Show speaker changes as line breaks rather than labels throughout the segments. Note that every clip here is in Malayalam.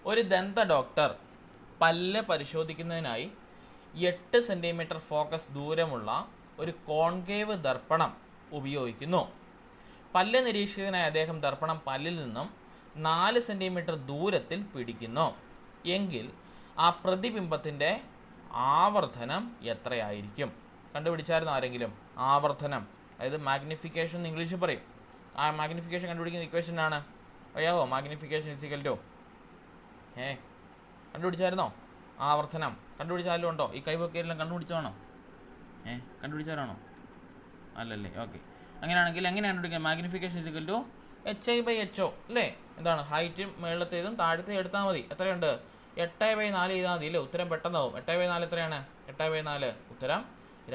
ഒരു ദന്ത ഡോക്ടർ പല്ല് പരിശോധിക്കുന്നതിനായി 8 സെൻറ്റിമീറ്റർ ഫോക്കസ് ദൂരമുള്ള ഒരു കോൺകേവ് ദർപ്പണം ഉപയോഗിക്കുന്നു. പല്ല് നിരീക്ഷകനായ അദ്ദേഹം ദർപ്പണം പല്ലിൽ നിന്നും 4 സെൻറ്റിമീറ്റർ ദൂരത്തിൽ പിടിക്കുന്നു എങ്കിൽ ആ പ്രതിബിംബത്തിൻ്റെ ആവർത്തനം എത്രയായിരിക്കും? കണ്ടുപിടിച്ചായിരുന്നു ആരെങ്കിലും? ആവർത്തനം, അതായത് മാഗ്നിഫിക്കേഷൻ എന്ന് ഇംഗ്ലീഷിൽ പറയും. ആ മാഗ്നിഫിക്കേഷൻ കണ്ടുപിടിക്കുന്ന ഇക്വേഷൻ ആണ്, അറിയാവോ? മാഗ്നിഫിക്കേഷൻ ഇസിക്കൽ ടു കണ്ടുപിടിച്ചായിരുന്നോ? ആവർത്തനം കണ്ടുപിടിച്ചാലും ഉണ്ടോ? ഈ കൈവൊക്കെയെല്ലാം കണ്ടുപിടിച്ചാണോ? കണ്ടുപിടിച്ചാലാണോ? അല്ലല്ലേ? ഓക്കെ. അങ്ങനെയാണെങ്കിൽ എങ്ങനെയാണ് കണ്ടുപിടിക്കുക? മാഗ്നിഫിക്കേഷൻ ഇസിക്കൽ ടു HI/HO അല്ലേ? എന്താണ്? ഹൈറ്റും മേളത്തേതും താഴത്തെ എടുത്താൽ മതി. എത്രയുണ്ട്? 8/4 ചെയ്താൽ മതി അല്ലേ? ഉത്തരം പെട്ടെന്നാവും. 8/4 എത്രയാണ്? 8/4 ഉത്തരം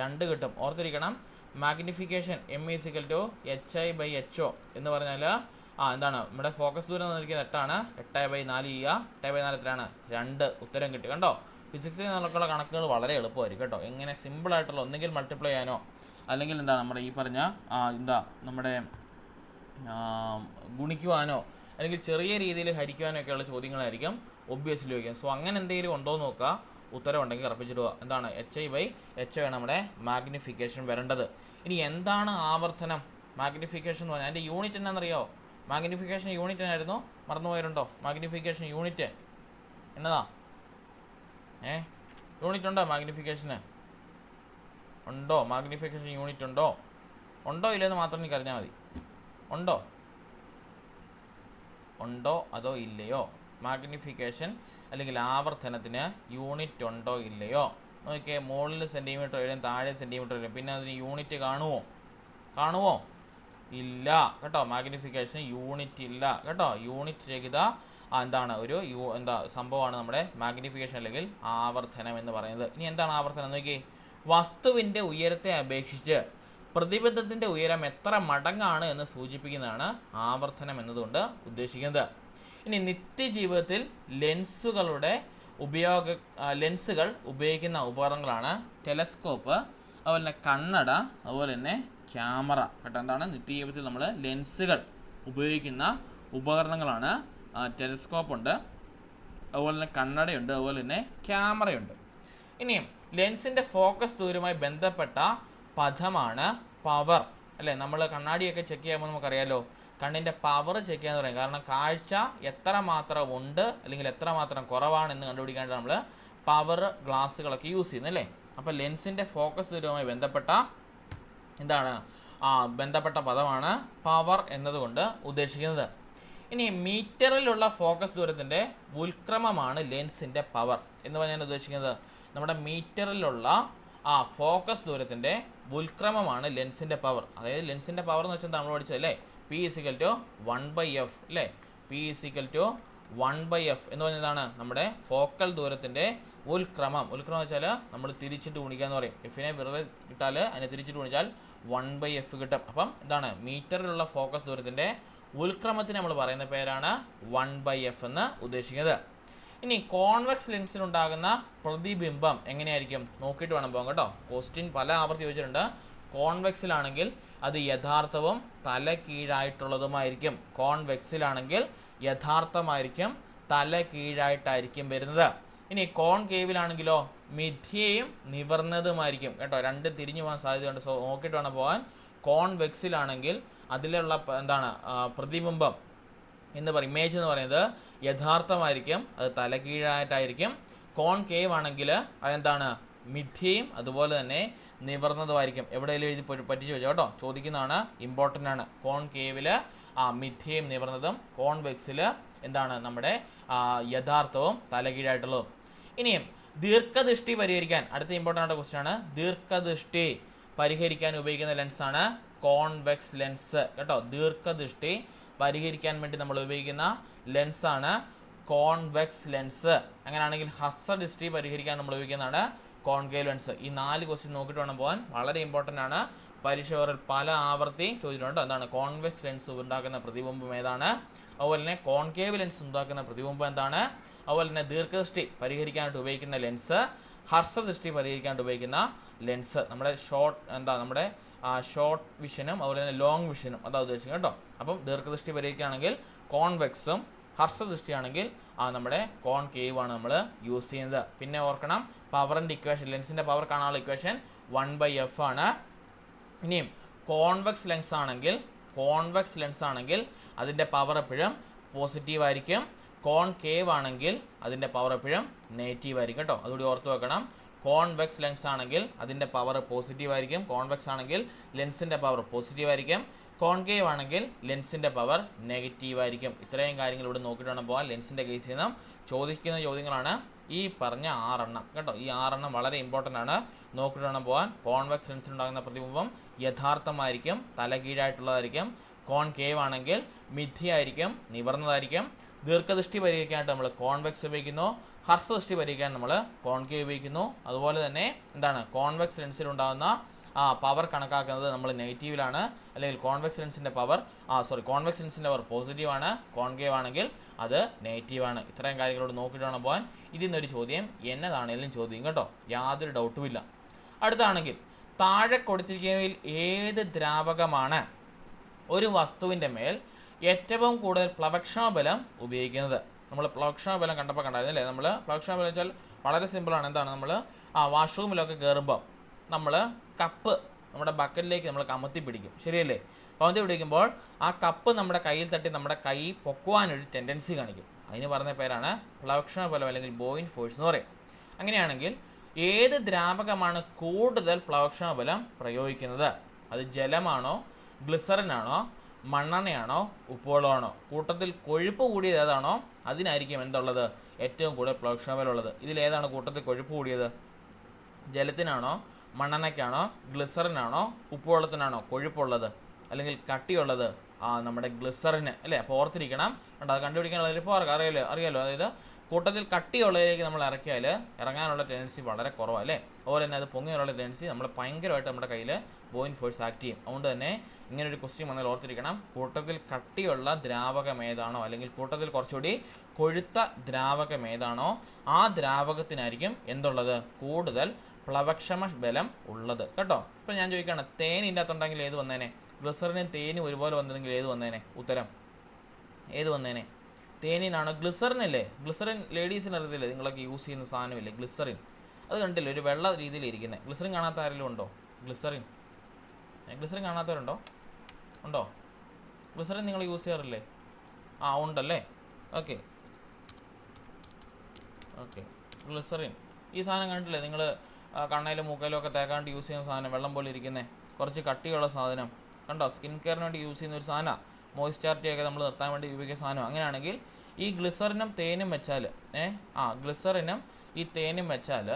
2 കിട്ടും. ഓർത്തിരിക്കണം, magnification M is equal to HI/HO എന്ന് പറഞ്ഞാൽ എന്താണ്? നമ്മുടെ ഫോക്കസ് ദൂരം തന്നിരിക്കുന്നത് 8 ആണ്. 8/4 ചെയ്യുക. 8/4 എത്രയാണ്? 2. ഉത്തരം കിട്ടി. കണ്ടോ? ഫിസിക്സിൽ നിന്നുള്ള കണക്കുകൾ വളരെ എളുപ്പമായിരിക്കും കേട്ടോ. എങ്ങനെ സിമ്പിളായിട്ടുള്ള ഒന്നെങ്കിൽ മൾട്ടിപ്ലൈ ചെയ്യാനോ അല്ലെങ്കിൽ എന്താണ് നമ്മുടെ ഈ പറഞ്ഞ നമ്മുടെ ഗുണിക്കുവാനോ അല്ലെങ്കിൽ ചെറിയ രീതിയിൽ ഹരിക്കുവാനോ ഒക്കെയുള്ള ചോദ്യങ്ങളായിരിക്കും ഒബ്വിയസ്ലി ചോദിക്കുക. സോ അങ്ങനെ എന്തെങ്കിലും ഉണ്ടോ എന്ന് നോക്കുക. ഉത്തരം ഉണ്ടെങ്കിൽ ഉറപ്പിച്ചിടുക. എന്താണ്? HI/HO ആണ് നമ്മുടെ മാഗ്നിഫിക്കേഷൻ വരേണ്ടത്. ഇനി എന്താണ് ആവർത്തനം? മാഗ്നിഫിക്കേഷൻ എന്ന് പറഞ്ഞാൽ അതിൻ്റെ യൂണിറ്റ് എന്നാണെന്നറിയോ? മാഗ്നിഫിക്കേഷൻ യൂണിറ്റ് എന്നായിരുന്നു? മറന്നുപോയവരുണ്ടോ? മാഗ്നിഫിക്കേഷൻ യൂണിറ്റ് എന്നതാ? യൂണിറ്റ് ഉണ്ടോ മാഗ്നിഫിക്കേഷന്? ഉണ്ടോ? മാഗ്നിഫിക്കേഷൻ യൂണിറ്റ് ഉണ്ടോ? ഉണ്ടോ ഇല്ലെന്ന് മാത്രം എനിക്ക് അറിഞ്ഞാൽ മതി. ഉണ്ടോ അതോ ഇല്ലയോ? മാഗ്നിഫിക്കേഷൻ അല്ലെങ്കിൽ ആവർത്തനത്തിന് യൂണിറ്റ് ഉണ്ടോ ഇല്ലയോ? നോക്കിയേ, മുകളിൽ സെൻറ്റിമീറ്റർ വരും, താഴെ സെൻറ്റിമീറ്റർ വരും. പിന്നെ അതിന് യൂണിറ്റ് കാണുമോ? ഇല്ല കേട്ടോ. മാഗ്നിഫിക്കേഷന് യൂണിറ്റ് ഇല്ല കേട്ടോ. യൂണിറ്റ് രഹിത എന്താണ് ഒരു സംഭവമാണ് നമ്മുടെ മാഗ്നിഫിക്കേഷൻ അല്ലെങ്കിൽ ആവർത്തനം എന്ന് പറയുന്നത്. ഇനി എന്താണ് ആവർത്തനം നോക്കിയേ, വസ്തുവിൻ്റെ ഉയരത്തെ അപേക്ഷിച്ച് പ്രതിബിംബത്തിൻ്റെ ഉയരം എത്ര മടങ്ങാണ് എന്ന് സൂചിപ്പിക്കുന്നതാണ് ആവർത്തനം എന്നതുകൊണ്ട് ഉദ്ദേശിക്കുന്നത്. ഇനി നിത്യജീവിതത്തിൽ ലെൻസുകൾ ഉപയോഗിക്കുന്ന ഉപകരണങ്ങളാണ് ടെലസ്കോപ്പ്, അതുപോലെ തന്നെ കണ്ണട, അതുപോലെ തന്നെ ക്യാമറ കേട്ടോ. എന്താണ്? നിത്യജീവിതത്തിൽ നമ്മൾ ലെൻസുകൾ ഉപയോഗിക്കുന്ന ഉപകരണങ്ങളാണ് ടെലസ്കോപ്പ് ഉണ്ട്, അതുപോലെ തന്നെ കണ്ണടയുണ്ട്, അതുപോലെ തന്നെ ക്യാമറയുണ്ട്. ഇനിയും ലെൻസിൻ്റെ ഫോക്കസ് ദൂരവുമായി ബന്ധപ്പെട്ട പദമാണ് പവർ അല്ലേ? നമ്മൾ കണ്ണാടിയൊക്കെ ചെക്ക് ചെയ്യുമ്പോൾ നമുക്കറിയാലോ, കണ്ണിൻ്റെ പവർ ചെക്ക് ചെയ്യാന്ന് പറയും. കാരണം കാഴ്ച എത്രമാത്രം ഉണ്ട് അല്ലെങ്കിൽ എത്രമാത്രം കുറവാണെന്ന് കണ്ടുപിടിക്കാനായിട്ട് നമ്മൾ പവർ ഗ്ലാസ്സുകളൊക്കെ യൂസ് ചെയ്യുന്നത് അല്ലേ? അപ്പോൾ ലെൻസിൻ്റെ ഫോക്കസ് ദൂരവുമായി ബന്ധപ്പെട്ട പദമാണ് പവർ എന്നതുകൊണ്ട് ഉദ്ദേശിക്കുന്നത്. ഇനി മീറ്ററിലുള്ള ഫോക്കസ് ദൂരത്തിൻ്റെ ഉൽക്രമമാണ് ലെൻസിൻ്റെ പവർ എന്ന് പറഞ്ഞാൽ ഉദ്ദേശിക്കുന്നത്. നമ്മുടെ മീറ്ററിലുള്ള ഫോക്കസ് ദൂരത്തിൻ്റെ ഉൽക്രമമാണ് ലെൻസിൻ്റെ പവർ. അതായത് ലെൻസിൻ്റെ പവർ എന്ന് വെച്ചാൽ നമ്മൾ പഠിച്ചതല്ലേ, P ഇസിക്കൽ ടു 1/f അല്ലേ? P ഇസിക്കൽ ടു 1/f എന്ന് പറഞ്ഞതാണ് നമ്മുടെ ഫോക്കൽ ദൂരത്തിൻ്റെ ഉൽക്രമം. ഉൽക്രമം വെച്ചാൽ നമ്മൾ തിരിച്ചിട്ട് ഗുണിക്കാന്ന് പറയും. എഫിനെ വെറുതെ ഇട്ടാൽ അതിനെ തിരിച്ചിട്ട് ഗുണിച്ചാൽ 1/f കിട്ടും. അപ്പം എന്താണ്? മീറ്ററിലുള്ള ഫോക്കസ് ദൂരത്തിൻ്റെ ഉൽക്രമത്തിന് നമ്മൾ പറയുന്ന പേരാണ് 1/f എന്ന് ഉദ്ദേശിക്കുന്നത്. ഇനി കോൺവെക്സ് ലെൻസിനുണ്ടാകുന്ന പ്രതിബിംബം എങ്ങനെയായിരിക്കും നോക്കിയിട്ട് വേണം പോകാം കേട്ടോ. ക്വസ്റ്റ്യൻ പല ആവർത്തി ചോദിച്ചിട്ടുണ്ട്. കോൺവെക്സിലാണെങ്കിൽ അത് യഥാർത്ഥവും തല കീഴായിട്ടുള്ളതുമായിരിക്കും. കോൺവെക്സിലാണെങ്കിൽ യഥാർത്ഥമായിരിക്കും, തല കീഴായിട്ടായിരിക്കും വരുന്നത്. ഇനി കോൺകേവിലാണെങ്കിലോ മിഥ്യയും നിവർന്നതുമായിരിക്കും കേട്ടോ. രണ്ടും തിരിഞ്ഞു പോകാൻ സാധ്യതയുണ്ട്. സോ നോക്കിയിട്ട് വേണം പോകാൻ. കോൺവെക്സിലാണെങ്കിൽ അതിലുള്ള പ്രതിബിംബം എന്ന് പറയും, ഇമേജ് എന്ന് പറയുന്നത് യഥാർത്ഥമായിരിക്കും, അത് തലകീഴായിട്ടായിരിക്കും. കോൺകേവ് ആണെങ്കിൽ അതെന്താണ്? മിഥ്യയും അതുപോലെ തന്നെ നിവർന്നതുമായിരിക്കും. എവിടെയെങ്കിലും എഴുതി പറ്റിച്ച് വെച്ചോ കേട്ടോ, ചോദിക്കുന്നതാണ്, ഇമ്പോർട്ടൻ്റ് ആണ്. കോൺകേവിൽ മിഥ്യയും നിവർന്നതും, കോൺവെക്സിൽ എന്താണ്? നമ്മുടെ യഥാർത്ഥവും തലകീഴായിട്ടുള്ളതും. ഇനിയും ദീർഘദൃഷ്ടി പരിഹരിക്കാൻ, അടുത്ത ഇമ്പോർട്ടൻ്റ് ആയിട്ട് ക്വസ്റ്റ്യൻ ആണ്, ദീർഘദൃഷ്ടി പരിഹരിക്കാൻ ഉപയോഗിക്കുന്ന ലെൻസാണ് കോൺവെക്സ് ലെൻസ് കേട്ടോ. ദീർഘദൃഷ്ടി പരിഹരിക്കാൻ വേണ്ടി നമ്മൾ ഉപയോഗിക്കുന്ന ലെൻസാണ് കോൺവെക്സ് ലെൻസ്. അങ്ങനെയാണെങ്കിൽ ഹ്രസ്വദൃഷ്ടി പരിഹരിക്കാൻ നമ്മൾ ഉപയോഗിക്കുന്നതാണ് കോൺകേവ് ലെൻസ്. ഈ 4 ക്വസ്റ്റ്യൻ നോക്കിയിട്ട് വേണം പോകാൻ. വളരെ ഇമ്പോർട്ടൻ്റ് ആണ്. പരീക്ഷകളിൽ പല ആവർത്തി ചോദിച്ചിട്ടുണ്ട്. എന്താണ്? കോൺവെക്സ് ലെൻസ് ഉണ്ടാക്കുന്ന പ്രതിബിംബം ഏതാണ്? അതുപോലെ തന്നെ കോൺകേവ് ലെൻസ് ഉണ്ടാക്കുന്ന പ്രതിബിംബം എന്താണ്? അതുപോലെ തന്നെ ദീർഘദൃഷ്ടി പരിഹരിക്കാനായിട്ട് ഉപയോഗിക്കുന്ന ലെൻസ്, ഹ്രസ്വദൃഷ്ടി പരിഹരിക്കാനായിട്ട് ഉപയോഗിക്കുന്ന ലെൻസ്. നമ്മുടെ നമ്മുടെ ഷോർട്ട് വിഷനും അതുപോലെ തന്നെ ലോങ് വിഷനും അതാണ് ഉദ്ദേശിക്കുന്നത് കേട്ടോ. അപ്പം ദീർഘദൃഷ്ടി പരിഹരിക്കുകയാണെങ്കിൽ കോൺവെക്സും ഹർഷദൃഷ്ടിയാണെങ്കിൽ നമ്മുടെ കോൺകേവ് ആണ് നമ്മൾ യൂസ് ചെയ്യുന്നത്. പിന്നെ ഓർക്കണം പവറിൻ്റെ ഇക്വേഷൻ, ലെൻസിൻ്റെ പവർ കാണാനുള്ള ഇക്വേഷൻ 1/f ആണ്. ഇനിയും കോൺവെക്സ് ലെൻസ് ആണെങ്കിൽ അതിൻ്റെ പവർ എപ്പോഴും പോസിറ്റീവ് ആയിരിക്കും. കോൺകേവ് ആണെങ്കിൽ അതിൻ്റെ പവർ എപ്പോഴും നെഗറ്റീവ് ആയിരിക്കും കേട്ടോ. അതുകൂടി ഓർത്ത് വെക്കണം. കോൺവെക്സ് ലെൻസ് ആണെങ്കിൽ അതിൻ്റെ പവർ പോസിറ്റീവ് ആയിരിക്കും. കോൺവെക്സ് ആണെങ്കിൽ ലെൻസിൻ്റെ പവർ പോസിറ്റീവ് ആയിരിക്കും. കോൺകേവ് ആണെങ്കിൽ ലെൻസിൻ്റെ പവർ നെഗറ്റീവ് ആയിരിക്കും. ഇത്രയും കാര്യങ്ങൾ ഇവിടെ നോക്കിയിട്ട് വേണം പോകാൻ. ലെൻസിൻ്റെ കേസിൽ നിന്നും ചോദിക്കുന്ന ചോദ്യങ്ങളാണ് ഈ പറഞ്ഞ 6 എണ്ണം കേട്ടോ. ഈ 6 എണ്ണം വളരെ ഇമ്പോർട്ടൻ്റ് ആണ്, നോക്കിയിട്ട് വേണം പോകാൻ. കോൺവെക്സ് ലെൻസിലുണ്ടാകുന്ന പ്രതിബിംബം യഥാർത്ഥമായിരിക്കും, തലകീഴായിട്ടുള്ളതായിരിക്കും. കോൺകേവ് ആണെങ്കിൽ മിഥ്യയായിരിക്കും, നിവർന്നതായിരിക്കും. ദീർഘദൃഷ്ടി പരിഹരിക്കാനായിട്ട് നമ്മൾ കോൺവെക്സ് ഉപയോഗിക്കുന്നു. ഹർഷദൃഷ്ടി പരിഹരിക്കാൻ നമ്മൾ കോൺകേവ് ഉപയോഗിക്കുന്നു. അതുപോലെ തന്നെ കോൺവെക്സ് ലെൻസിലുണ്ടാകുന്ന പവർ കണക്കാക്കുന്നത് നമ്മൾ നെഗറ്റീവിലാണ്, അല്ലെങ്കിൽ കോൺവെക്സ് ലെൻസിൻ്റെ പവർ പോസിറ്റീവ് ആണ്, കോൺകേവ് ആണെങ്കിൽ അത് നെഗറ്റീവാണ്. ഇത്രയും കാര്യങ്ങളോട് നോക്കിയിട്ട് വേണം പോകാൻ. ഇതിൽ നിന്നൊരു ചോദ്യം എന്നതാണെങ്കിലും ചോദ്യം കേട്ടോ, യാതൊരു ഡൗട്ടുമില്ല. അടുത്താണെങ്കിൽ താഴെ കൊടുത്തിരിക്കുന്നതിൽ ഏത് ദ്രാവകമാണ് ഒരു വസ്തുവിൻ്റെ മേൽ ഏറ്റവും കൂടുതൽ പ്ലവക്ഷമബലം ഉപയോഗിക്കുന്നത്? നമ്മൾ പ്ലവക്ഷമബലം കണ്ടപ്പോൾ കണ്ടായിരുന്നു അല്ലേ? നമ്മൾ പ്ലവക്ഷമബലം വെച്ചാൽ വളരെ സിമ്പിളാണ്. എന്താണ്, നമ്മൾ വാഷ്റൂമിലൊക്കെ കയറുമ്പോൾ നമ്മൾ കപ്പ് നമ്മുടെ ബക്കറ്റിലേക്ക് നമ്മൾ കമത്തി പിടിക്കും, ശരിയല്ലേ? കമത്തി പിടിക്കുമ്പോൾ ആ കപ്പ് നമ്മുടെ കയ്യിൽ തട്ടി നമ്മുടെ കൈ പൊക്കുവാനൊരു ടെൻഡൻസി കാണിക്കും. അതിന് പറഞ്ഞ പേരാണ് പ്ലവക്ഷമബലം അല്ലെങ്കിൽ ബോയിൻ ഫോഴ്സ് എന്ന് പറയും. അങ്ങനെയാണെങ്കിൽ ഏത് ദ്രാവകമാണ് കൂടുതൽ പ്ലവക്ഷമബലം പ്രയോഗിക്കുന്നത്? അത് ജലമാണോ, ഗ്ലിസറിനാണോ, മണ്ണെണ്ണയാണോ, ഉപ്പുവെള്ളമാണോ? കൂട്ടത്തിൽ കൊഴുപ്പ് കൂടിയത് ഏതാണോ അതിനായിരിക്കും എന്തുള്ളത്, ഏറ്റവും കൂടുതൽ പ്ലവക്ഷമബലം ഉള്ളത്. ഇതിലേതാണ് കൂട്ടത്തിൽ കൊഴുപ്പ് കൂടിയത്? ജലത്തിനാണോ, മണ്ണെണ്ണയ്ക്കാണോ, ഗ്ലിസറിനാണോ, ഉപ്പുവെള്ളത്തിനാണോ കൊഴുപ്പുള്ളത് അല്ലെങ്കിൽ കട്ടിയുള്ളത്? നമ്മുടെ ഗ്ലിസറിന് അല്ലേ? അപ്പോൾ ഓർത്തിരിക്കണം കേട്ടോ. അത് കണ്ടുപിടിക്കാനുള്ള ഇപ്പോൾ അറിയാലോ. അതായത് കൂട്ടത്തിൽ കട്ടിയുള്ളതിലേക്ക് നമ്മൾ ഇറങ്ങാനുള്ള ടെൻഡൻസി വളരെ കുറവാണ് അല്ലേ? അതുപോലെ തന്നെ അത് പൊങ്ങിയുള്ള ടെൻഡൻസി നമ്മൾ ഭയങ്കരമായിട്ട് നമ്മുടെ കയ്യിൽ ബോയിൻ ഫോഴ്സ് ആക്ട് ചെയ്യും. അതുകൊണ്ട് തന്നെ ഇങ്ങനൊരു ക്വസ്റ്റ്യൻ വന്നാൽ ഓർത്തിരിക്കണം, കൂട്ടത്തിൽ കട്ടിയുള്ള ദ്രാവകം ഏതാണോ അല്ലെങ്കിൽ കൂട്ടത്തിൽ കുറച്ചുകൂടി കൊഴുത്ത ദ്രാവകം ഏതാണോ ആ ദ്രാവകത്തിനായിരിക്കും എന്തുള്ളത്, കൂടുതൽ പ്ലവക്ഷമ ബലം ഉള്ളത് കേട്ടോ. ഇപ്പം ഞാൻ ചോദിക്കുകയാണ്, തേൻ ഇതിൻ്റെ അകത്തുണ്ടെങ്കിൽ ഏത് വന്നേനെ? ഗ്ലിസറിനും തേനും ഒരുപോലെ വന്നിരുന്നെങ്കിൽ ഏത് വന്നേനെ? ഉത്തരം ഏത് വന്നേനെ? തേനിനാണോ? ഗ്ലിസറിനല്ലേ? ഗ്ലിസറിൻ ലേഡീസിന് അറിയത്തില്ലേ, നിങ്ങളൊക്കെ യൂസ് ചെയ്യുന്ന സാധനമില്ലേ ഗ്ലിസറിൻ? അത് കണ്ടില്ലേ, ഒരു വെള്ള രീതിയിൽ ഇരിക്കുന്നത്. ഗ്ലിസറിൻ കാണാത്ത ആരെങ്കിലും ഉണ്ടോ? ഗ്ലിസറിൻ കാണാത്തവരുണ്ടോ? ഉണ്ടോ? ഗ്ലിസറിൻ നിങ്ങൾ യൂസ് ചെയ്യാറില്ലേ? ഉണ്ടല്ലേ? ഓക്കെ. ഗ്ലിസറിൻ ഈ സാധനം കണ്ടില്ലേ നിങ്ങൾ? കണ്ണയിലും മൂക്കയിലും ഒക്കെ തേക്കാണ്ട് യൂസ് ചെയ്യുന്ന സാധനം, വെള്ളം പോലെ ഇരിക്കുന്നത്, കുറച്ച് കട്ടിയുള്ള സാധനം കണ്ടോ? സ്കിൻ കെയറിന് വേണ്ടി യൂസ് ചെയ്യുന്ന ഒരു സാധനമാണ്. മോയ്സ്ചാരിറ്റിയൊക്കെ നമ്മൾ നിർത്താൻ വേണ്ടി ഉപയോഗിക്കുന്ന സാധനം. അങ്ങനെയാണെങ്കിൽ ഈ ഗ്ലിസറിനും തേനും വെച്ചാൽ ഗ്ലിസറിനും ഈ തേനും വെച്ചാൽ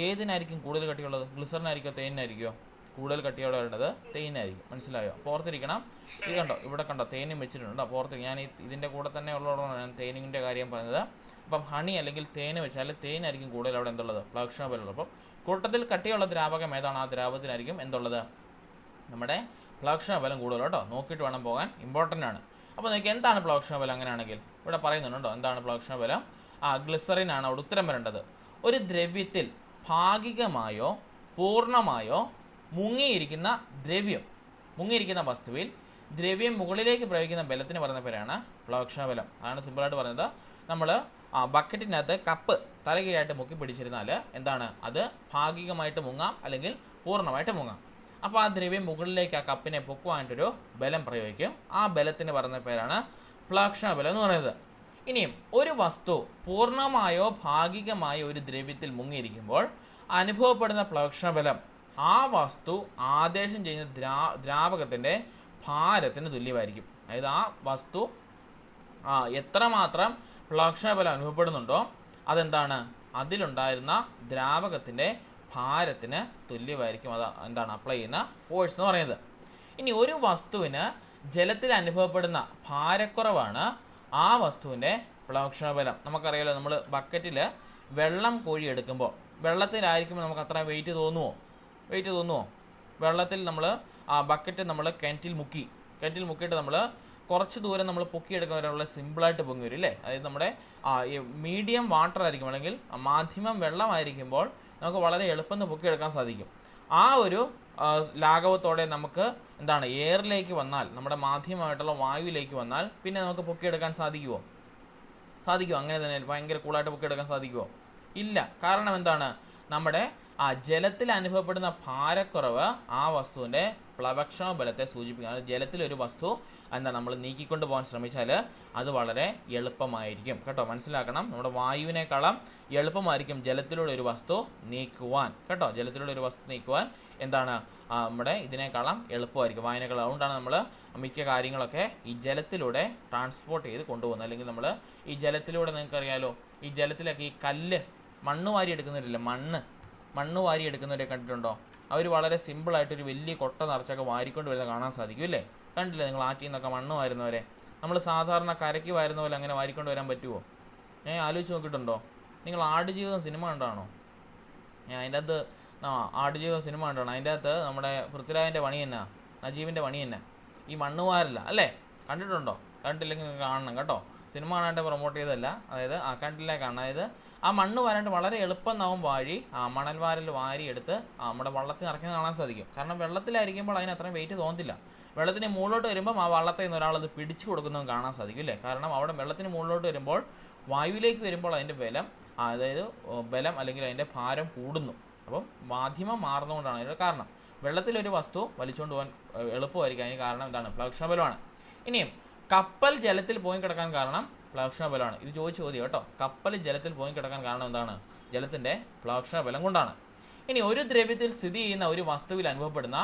ഏതിനായിരിക്കും കൂടുതൽ കട്ടിയുള്ളത്? ഗ്ലിസറിനായിരിക്കോ തേനിനായിരിക്കോ? കൂടുതൽ കട്ടിയോടെ വേണ്ടത് തേനായിരിക്കും. മനസ്സിലായോ? അപ്പോൾ ഓർത്തിരിക്കണം. ഇത് കണ്ടോ, ഇവിടെ കണ്ടോ തേനും വെച്ചിട്ടുണ്ട്. അപ്പോൾ ഓർത്തിരിക്കും, ഞാൻ ഇതിൻ്റെ കൂടെ തന്നെ ഉള്ളതാണ് ഞാൻ തേനിൻ്റെ കാര്യം പറഞ്ഞത്. അപ്പം ഹണി അല്ലെങ്കിൽ തേന് വെച്ചാൽ തേനായിരിക്കും കൂടുതൽ അവിടെ എന്തുള്ളത്, പ്ലവക്ഷമബലമുള്ളത്. അപ്പം കൂട്ടത്തിൽ കട്ടിയുള്ള ദ്രാവകം ഏതാണ് ആ ദ്രാവകത്തിനായിരിക്കും എന്തുള്ളത്, നമ്മുടെ പ്ലവക്ഷമബലം കൂടുതൽ കേട്ടോ. നോക്കിയിട്ട് വേണം പോകാൻ, ഇമ്പോർട്ടൻ്റ് ആണ്. അപ്പോൾ നോക്കി എന്താണ് പ്ലവക്ഷമബലം? അങ്ങനെയാണെങ്കിൽ ഇവിടെ പറയുന്നുണ്ടോ എന്താണ് പ്ലവക്ഷമബലം? ഗ്ലിസറിനാണ് അവിടെ ഉത്തരം വരേണ്ടത്. ഒരു ദ്രവ്യത്തിൽ ഭാഗികമായോ പൂർണ്ണമായോ മുങ്ങിയിരിക്കുന്ന വസ്തുവിൽ ദ്രവ്യം മുകളിലേക്ക് പ്രയോഗിക്കുന്ന ബലത്തിന് പറയുന്ന പേരാണ് പ്ലവക്ഷമബലം. അതാണ് സിമ്പിളായിട്ട് പറയുന്നത്. നമ്മൾ ബക്കറ്റിനകത്ത് കപ്പ് തലകീഴായിട്ട് മുക്കി പിടിച്ചിരുന്നാൽ എന്താണ്, അത് ഭാഗികമായിട്ട് മുങ്ങാം അല്ലെങ്കിൽ പൂർണ്ണമായിട്ട് മുങ്ങാം. അപ്പോൾ ആ ദ്രവ്യം മുകളിലേക്ക് ആ കപ്പിനെ പൊക്കുവാനായിട്ടൊരു ബലം പ്രയോഗിക്കും. ആ ബലത്തിന് പറയുന്ന പേരാണ് പ്ലവക്ഷമബലം എന്ന് പറയുന്നത്. ഇനിയും ഒരു വസ്തു പൂർണ്ണമായോ ഭാഗികമായോ ഒരു ദ്രവ്യത്തിൽ മുങ്ങിയിരിക്കുമ്പോൾ അനുഭവപ്പെടുന്ന പ്ലവക്ഷമബലം ആ വസ്തു ആദേശം ചെയ്യുന്ന ദ്രാവകത്തിൻ്റെ ഭാരത്തിന് തുല്യമായിരിക്കും. അതായത് ആ വസ്തു എത്രമാത്രം പ്ലവക്ഷമബലം അനുഭവപ്പെടുന്നുണ്ടോ അതെന്താണ്, അതിലുണ്ടായിരുന്ന ദ്രാവകത്തിൻ്റെ ഭാരത്തിന് തുല്യമായിരിക്കും. അത് എന്താണ് അപ്ലൈ ചെയ്യുന്ന ഫോഴ്സ് എന്ന് പറയുന്നത്. ഇനി ഒരു വസ്തുവിന് ജലത്തിൽ അനുഭവപ്പെടുന്ന ഭാരക്കുറവാണ് ആ വസ്തുവിൻ്റെ പ്ലവക്ഷമബലം. നമുക്കറിയാലോ, നമ്മൾ ബക്കറ്റിൽ വെള്ളം കോരിയെടുക്കുമ്പോൾ വെള്ളത്തിലായിരിക്കുമ്പോൾ നമുക്ക് അത്ര വെയിറ്റ് തോന്നുമോ? വെള്ളത്തിൽ നമ്മൾ ബക്കറ്റ് നമ്മൾ കിണറ്റിൽ മുക്കിയിട്ട് നമ്മൾ കുറച്ച് ദൂരം നമ്മൾ പൊക്കിയെടുക്കുന്നവരുള്ള സിമ്പിളായിട്ട് പൊങ്ങി വരും അല്ലേ? അതായത് നമ്മുടെ മീഡിയം വാട്ടർ ആയിരിക്കും അല്ലെങ്കിൽ മാധ്യമം വെള്ളമായിരിക്കുമ്പോൾ നമുക്ക് വളരെ എളുപ്പം പൊക്കിയെടുക്കാൻ സാധിക്കും. ആ ഒരു ലാഘവത്തോടെ നമുക്ക് എന്താണ് എയറിലേക്ക് വന്നാൽ, നമ്മുടെ മാധ്യമമായിട്ടുള്ള വായുവിലേക്ക് വന്നാൽ പിന്നെ നമുക്ക് പൊക്കിയെടുക്കാൻ സാധിക്കുമോ? സാധിക്കുമോ? അങ്ങനെ തന്നെ ഭയങ്കര കൂളായിട്ട് പൊക്കിയെടുക്കാൻ സാധിക്കുമോ? ഇല്ല. കാരണം എന്താണ്? നമ്മുടെ ജലത്തിൽ അനുഭവപ്പെടുന്ന ഭാരക്കുറവ് ആ വസ്തുവിൻ്റെ പ്ലവക്ഷണ ബലത്തെ സൂചിപ്പിക്കുകയാണ്. ജലത്തിലൊരു വസ്തു എന്താ നമ്മൾ നീക്കിക്കൊണ്ട് പോകാൻ ശ്രമിച്ചാൽ അത് വളരെ എളുപ്പമായിരിക്കും കേട്ടോ. മനസ്സിലാക്കണം, നമ്മുടെ വായുവിനേക്കാളും എളുപ്പമായിരിക്കും ജലത്തിലൂടെ ഒരു വസ്തു നീക്കുവാൻ കേട്ടോ. ജലത്തിലൂടെ ഒരു വസ്തു നീക്കുവാൻ എന്താണ് നമ്മുടെ ഇതിനേക്കാളും എളുപ്പമായിരിക്കും വായുവിനേക്കാളും. അതുകൊണ്ടാണ് നമ്മൾ മിക്ക കാര്യങ്ങളൊക്കെ ഈ ജലത്തിലൂടെ ട്രാൻസ്പോർട്ട് ചെയ്ത് കൊണ്ടുപോകുന്നത്. അല്ലെങ്കിൽ നമ്മൾ ഈ ജലത്തിലൂടെ നിങ്ങൾക്കറിയാലോ, ഈ ജലത്തിലൊക്കെ ഈ കല്ല് മണ്ണ് വാരി എടുക്കുന്നവരില്ല, മണ്ണ് വാരി എടുക്കുന്നവരെ കണ്ടിട്ടുണ്ടോ? അവർ വളരെ സിമ്പിളായിട്ടൊരു വലിയ കൊട്ട നിറച്ചൊക്കെ വാരിക്കൊണ്ട് വരുന്നത് കാണാൻ സാധിക്കും ഇല്ലേ? കണ്ടില്ലേ നിങ്ങൾ ആറ്റിൽ നിന്നൊക്കെ മണ്ണ് വാരുന്നവരെ? നമ്മൾ സാധാരണ കരയ്ക്ക് വാരുന്ന പോലെ അങ്ങനെ വാരിക്കൊണ്ട് വരാൻ പറ്റുമോ? ആലോചിച്ച് നോക്കിയിട്ടുണ്ടോ? നിങ്ങൾ ആടുജീവിതം സിനിമ കണ്ടാണോ? അതിൻ്റെ അകത്ത് ആടുജീവിതം സിനിമ കണ്ടാണോ? അതിൻ്റെ അകത്ത് നമ്മുടെ പൃഥ്വിരാജിൻ്റെ പണി തന്നെ, നജീബിൻ്റെ പണി തന്നെ ഈ മണ്ണ് വാരല്ല അല്ലേ? കണ്ടിട്ടുണ്ടോ? കണ്ടില്ലെങ്കിൽ നിങ്ങൾ കാണണം കേട്ടോ. സിനിമ കാണാണ്ട് പ്രൊമോട്ട് ചെയ്തതല്ല, അതായത് കണ്ടില്ലേ കാണാം. അതായത് ആ മണ്ണ് വാരാണ്ട് വളരെ എളുപ്പം നാവും വാരി മണൽ വാരൽ വാരി എടുത്ത് നമ്മുടെ വള്ളത്തിൽ നിറയ്ക്കുന്നത് കാണാൻ സാധിക്കും. കാരണം വെള്ളത്തിലായിരിക്കുമ്പോൾ അതിന് അത്രയും വെയിറ്റ് തോന്നത്തില്ല. വെള്ളത്തിന് മുകളിലോട്ട് വരുമ്പം ആ വള്ളത്തിൽ നിന്ന് ഒരാളത് പിടിച്ചു കൊടുക്കുന്നതും കാണാൻ സാധിക്കും ഇല്ലേ? കാരണം അവിടെ വെള്ളത്തിന് മുകളിലോട്ട് വരുമ്പോൾ വായുവിലേക്ക് വരുമ്പോൾ അതിൻ്റെ ബലം, അതായത് ബലം അല്ലെങ്കിൽ അതിൻ്റെ ഭാരം കൂടുന്നു. അപ്പം മാധ്യമം മാറുന്നതുകൊണ്ടാണ് അതിൻ്റെ കാരണം. വെള്ളത്തിലൊരു വസ്തു വലിച്ചുകൊണ്ട് പോകാൻ എളുപ്പമായിരിക്കും. അതിന് കാരണം എന്താണ്? പ്ലവക്ഷണബലമാണ്. ഇനിയും കപ്പൽ ജലത്തിൽ പോയി കിടക്കാൻ കാരണം പ്ലവക്ഷണബലമാണ്. ഇത് ചോദിച്ചു ചോദ്യം കേട്ടോ. കപ്പൽ ജലത്തിൽ പോയി കിടക്കാൻ കാരണം എന്താണ്? ജലത്തിൻ്റെ പ്ലവക്ഷണബലം കൊണ്ടാണ്. ഇനി ഒരു ദ്രവ്യത്തിൽ സ്ഥിതി ചെയ്യുന്ന ഒരു വസ്തുവിൽ അനുഭവപ്പെടുന്ന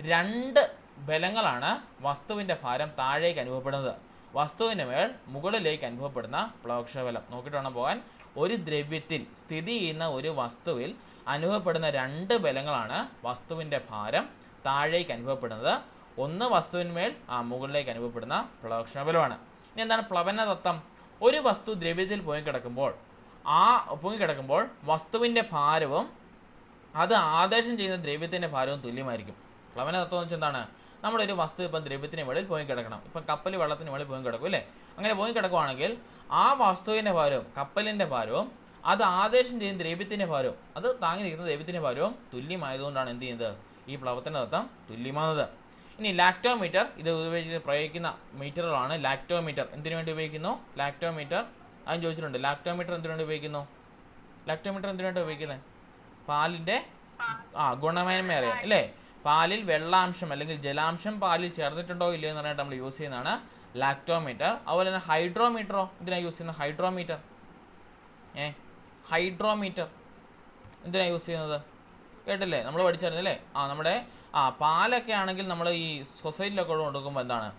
2 ബലങ്ങളാണ് വസ്തുവിൻ്റെ ഭാരം താഴേക്ക് അനുഭവപ്പെടുന്നത്. വസ്തുവിൻ്റെ മേൽ മുകളിലേക്ക് അനുഭവപ്പെടുന്ന പ്ലവക്ഷണബലം. നോക്കിയിട്ട് വേണം പോകാൻ. ഒരു ദ്രവ്യത്തിൽ സ്ഥിതി ചെയ്യുന്ന ഒരു വസ്തുവിൽ അനുഭവപ്പെടുന്ന 2 ബലങ്ങളാണ് വസ്തുവിൻ്റെ ഭാരം താഴേക്ക് അനുഭവപ്പെടുന്നത്. ഒന്ന് വസ്തുവിന്മേൽ മുകളിലേക്ക് അനുഭവപ്പെടുന്ന പ്ലവക്ഷണബലമാണ്. ഇനി എന്താണ് പ്ലവന തത്വം? ഒരു വസ്തു ദ്രവ്യത്തിൽ പൊങ്ങിക്കിടക്കുമ്പോൾ വസ്തുവിൻ്റെ ഭാരവും അത് ആദേശം ചെയ്യുന്ന ദ്രവ്യത്തിൻ്റെ ഭാരവും തുല്യമായിരിക്കും. പ്ലവന തത്വം എന്ന് വെച്ചാൽ എന്താണ്? നമ്മളൊരു വസ്തു ഇപ്പം ദ്രവ്യത്തിന് മുകളിൽ പൊങ്ങിക്കിടക്കണം. ഇപ്പം കപ്പൽ വെള്ളത്തിന് മുകളിൽ പൊങ്ങിക്കിടക്കും അല്ലേ? അങ്ങനെ പൊങ്ങിക്കിടക്കുവാണെങ്കിൽ ആ വസ്തുവിൻ്റെ ഭാരവും കപ്പലിൻ്റെ ഭാരവും അത് ആദേശം ചെയ്യുന്ന ദ്രവ്യത്തിൻ്റെ ഭാരവും അത് താങ്ങി നിൽക്കുന്ന ദ്രവ്യത്തിൻ്റെ ഭാരവും തുല്യമായതുകൊണ്ടാണ് എന്ത് ചെയ്യുന്നത്? ഈ പ്ലവന തത്വം തുല്യമാകുന്നത്. ഇനി ലാക്ടോമീറ്റർ, ഇത് ഉപയോഗിച്ച് പ്രയോഗിക്കുന്ന മീറ്ററുകളാണ് ലാക്ടോമീറ്റർ. എന്തിനു വേണ്ടി ഉപയോഗിക്കുന്നു? ലാക്ടോമീറ്റർ അതും ചോദിച്ചിട്ടുണ്ട്. ലാക്ടോമീറ്റർ എന്തിനു വേണ്ടി ഉപയോഗിക്കുന്നു? ലാക്ടോമീറ്റർ എന്തിനു വേണ്ടി ഉപയോഗിക്കുന്നത്? പാലിൻ്റെ ഗുണമേന്മ അറിയാം അല്ലേ? പാലിൽ വെള്ളാംശം അല്ലെങ്കിൽ ജലാംശം പാലിൽ ചേർന്നിട്ടുണ്ടോ ഇല്ലയോ എന്ന് പറഞ്ഞിട്ട് നമ്മൾ യൂസ് ചെയ്യുന്നതാണ് ലാക്ടോമീറ്റർ. അതുപോലെ തന്നെ ഹൈഡ്രോമീറ്ററോ എന്തിനാണ് യൂസ് ചെയ്യുന്നത്? ഹൈഡ്രോമീറ്റർ എന്തിനാണ് യൂസ് ചെയ്യുന്നത്? കേട്ടില്ലേ? നമ്മൾ പഠിച്ചായിരുന്നല്ലേ? നമ്മുടെ പാലൊക്കെ ആണെങ്കിൽ നമ്മൾ ഈ സൊസൈറ്റിയിലൊക്കെ കൊടുക്കുമ്പോൾ എന്താണ്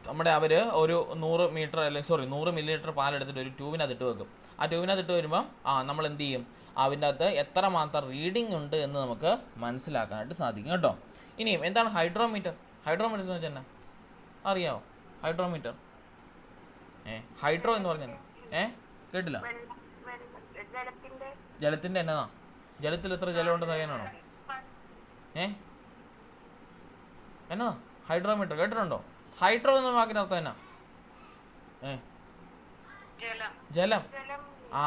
നമ്മുടെ അവർ ഒരു 100 മില്ലി പാലെടുത്തിട്ട് ഒരു ട്യൂബിനകത്ത് ഇട്ട് വെക്കും. ആ ട്യൂബിനകത്ത് ഇട്ട് വരുമ്പം നമ്മൾ എന്ത് ചെയ്യും? അതിൻ്റെ അകത്ത് എത്രമാത്രം റീഡിംഗ് ഉണ്ട് എന്ന് നമുക്ക് മനസ്സിലാക്കാനായിട്ട് സാധിക്കും കേട്ടോ. ഇനിയും എന്താണ് ഹൈഡ്രോമീറ്റർ? ഹൈഡ്രോമീറ്റർ എന്ന് വെച്ചാൽ അറിയാമോ? ഹൈഡ്രോമീറ്റർ ഹൈഡ്രോ എന്ന് പറഞ്ഞാൽ കേട്ടില്ല? ജലത്തിൻ്റെ എന്നതാ? ജലത്തിൽ എത്ര ജലം ഉണ്ടെന്ന് അറിയാനാണോ? എന്നതാ ഹൈഡ്രോമീറ്റർ? കേട്ടിട്ടുണ്ടോ? ഹൈഡ്രോ എന്ന വാക്കിൻ്റെ അർത്ഥം എന്നാ? ജലം.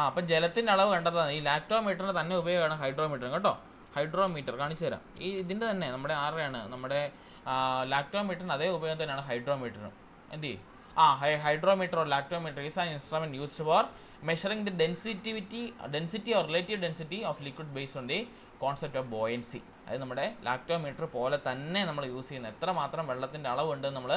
അപ്പം ജലത്തിൻ്റെ അളവ് കണ്ടെത്താൻ ഈ ലാക്ടോമീറ്ററിൻ്റെ തന്നെ ഉപയോഗമാണ് ഹൈഡ്രോമീറ്റർ കേട്ടോ. ഹൈഡ്രോമീറ്റർ കാണിച്ചു തരാം. ഇതിൻ്റെ തന്നെ നമ്മുടെ ആരുടെയാണ്? നമ്മുടെ ലാക്ടോമീറ്ററിന് അതേ ഉപയോഗം തന്നെയാണ് ഹൈഡ്രോമീറ്ററും. എന്ത് ചെയ്യും? Hydrometer or lactometer is an instrument used for measuring the density or relative density of liquid based on the concept of buoyancy. അത് നമ്മുടെ ലാക്ടോമീറ്റർ പോലെ തന്നെ നമ്മൾ യൂസ് ചെയ്യുന്ന എത്രമാത്രം വെള്ളത്തിൻ്റെ അളവുണ്ട് നമ്മൾ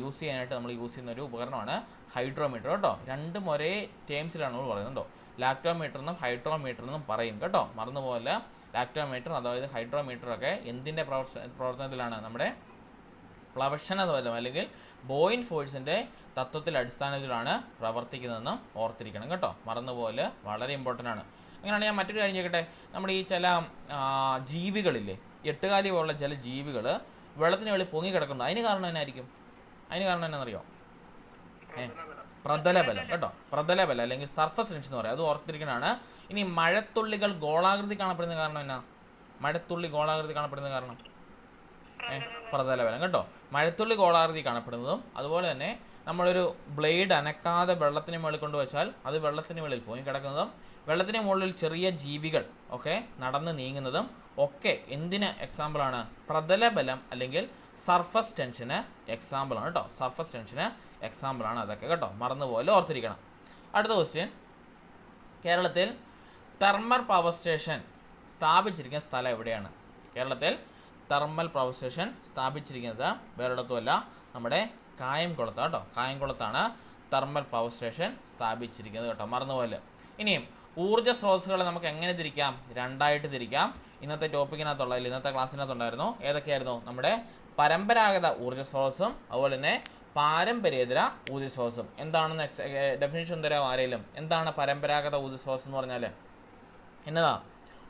യൂസ് ചെയ്യാനായിട്ട് നമ്മൾ യൂസ് ചെയ്യുന്ന ഒരു ഉപകരണമാണ് ഹൈഡ്രോമീറ്റർ കേട്ടോ. രണ്ടും ഒരേ ടേംസിലാണ് നമ്മൾ പറയുന്നുണ്ടോ. ലാക്ടോമീറ്റർ എന്നും ഹൈഡ്രോമീറ്റർ എന്നും പറയും കേട്ടോ. മറന്നുപോലെ ലാക്ടോമീറ്റർ അതായത് ഹൈഡ്രോമീറ്ററൊക്കെ എന്തിൻ്റെ പ്രവർത്തനത്തിലാണ്? നമ്മുടെ പ്ലവക്ഷണ ബലം അല്ലെങ്കിൽ ബോയിൻ ഫോഴ്സിൻ്റെ തത്വത്തിൽ അടിസ്ഥാനത്തിലാണ് പ്രവർത്തിക്കുന്നതെന്നും ഓർത്തിരിക്കണം കേട്ടോ. മറന്നുപോലെ വളരെ ഇമ്പോർട്ടൻ്റ് ആണ്. അങ്ങനെയാണ് ഞാൻ മറ്റൊരു കാര്യം ചോദിക്കട്ടെ. നമ്മുടെ ഈ ചില ജീവികളില്ലേ, 8 കാലി പോലുള്ള ചില ജീവികൾ വെള്ളത്തിന് വെളി പൊങ്ങി കിടക്കുന്നുണ്ട്. അതിന് കാരണം എന്നായിരിക്കും? അതിന് കാരണം എന്നാണെന്നറിയോ? പ്രതലബലം കേട്ടോ. പ്രതലബലം അല്ലെങ്കിൽ സർഫസ് ടെൻഷൻ എന്ന് പറയും. അത് ഓർത്തിരിക്കണതാണ്. ഇനി മഴത്തുള്ളികൾ ഗോളാകൃതി കാണപ്പെടുന്ന കാരണം എന്നാ? മഴത്തുള്ളി ഗോളാകൃതി കാണപ്പെടുന്ന കാരണം പ്രതലബലം കേട്ടോ. മഴത്തുള്ളി ഗോളാകൃതി കാണപ്പെടുന്നതും അതുപോലെ തന്നെ നമ്മളൊരു ബ്ലേഡ് അനക്കാതെ വെള്ളത്തിന് മുകളിൽ കൊണ്ടുവച്ചാൽ അത് വെള്ളത്തിന് മുകളിൽ പോയി കിടക്കുന്നതും വെള്ളത്തിന് മുകളിൽ ചെറിയ ജീവികൾ ഒക്കെ നടന്ന് നീങ്ങുന്നതും ഒക്കെ എന്തിന് എക്സാമ്പിളാണ്? പ്രതലബലം അല്ലെങ്കിൽ സർഫസ് ടെൻഷന് എക്സാമ്പിളാണ് കേട്ടോ. സർഫസ് ടെൻഷന് എക്സാമ്പിളാണ് അതൊക്കെ കേട്ടോ. മറന്നുപോലെ ഓർത്തിരിക്കണം. അടുത്ത ക്വസ്റ്റ്യൻ, കേരളത്തിൽ തെർമൽ പവർ സ്റ്റേഷൻ സ്ഥാപിച്ചിരിക്കുന്ന സ്ഥലം എവിടെയാണ്? കേരളത്തിൽ തെർമൽ പവർ സ്റ്റേഷൻ സ്ഥാപിച്ചിരിക്കുന്നത് വേറൊരിടത്തുമല്ല, നമ്മുടെ കായംകുളത്താണ് കേട്ടോ. കായംകുളത്താണ് തെർമൽ പവർ സ്റ്റേഷൻ സ്ഥാപിച്ചിരിക്കുന്നത് കേട്ടോ, മറന്നുപോലെ. ഇനിയും ഊർജ്ജ സ്രോതസ്സുകളെ നമുക്ക് എങ്ങനെ തിരിക്കാം? രണ്ടായിട്ട് തിരിക്കാം. ഇന്നത്തെ ടോപ്പിക്കിനകത്തുള്ളതിൽ, ഇന്നത്തെ ക്ലാസ്സിനകത്തുണ്ടായിരുന്നു. ഏതൊക്കെയായിരുന്നു? നമ്മുടെ പരമ്പരാഗത ഊർജ്ജ സ്രോതസ്സും അതുപോലെ തന്നെ പാരമ്പര്യേതര ഊർജ്ജ സ്രോതസ്സും. എന്താണെന്ന് ഡെഫിനിഷൻ തരാം ആരെങ്കിലും? എന്താണ് പരമ്പരാഗത ഊർജ്ജ സ്രോതസ് എന്ന് പറഞ്ഞാൽ? എന്നതാ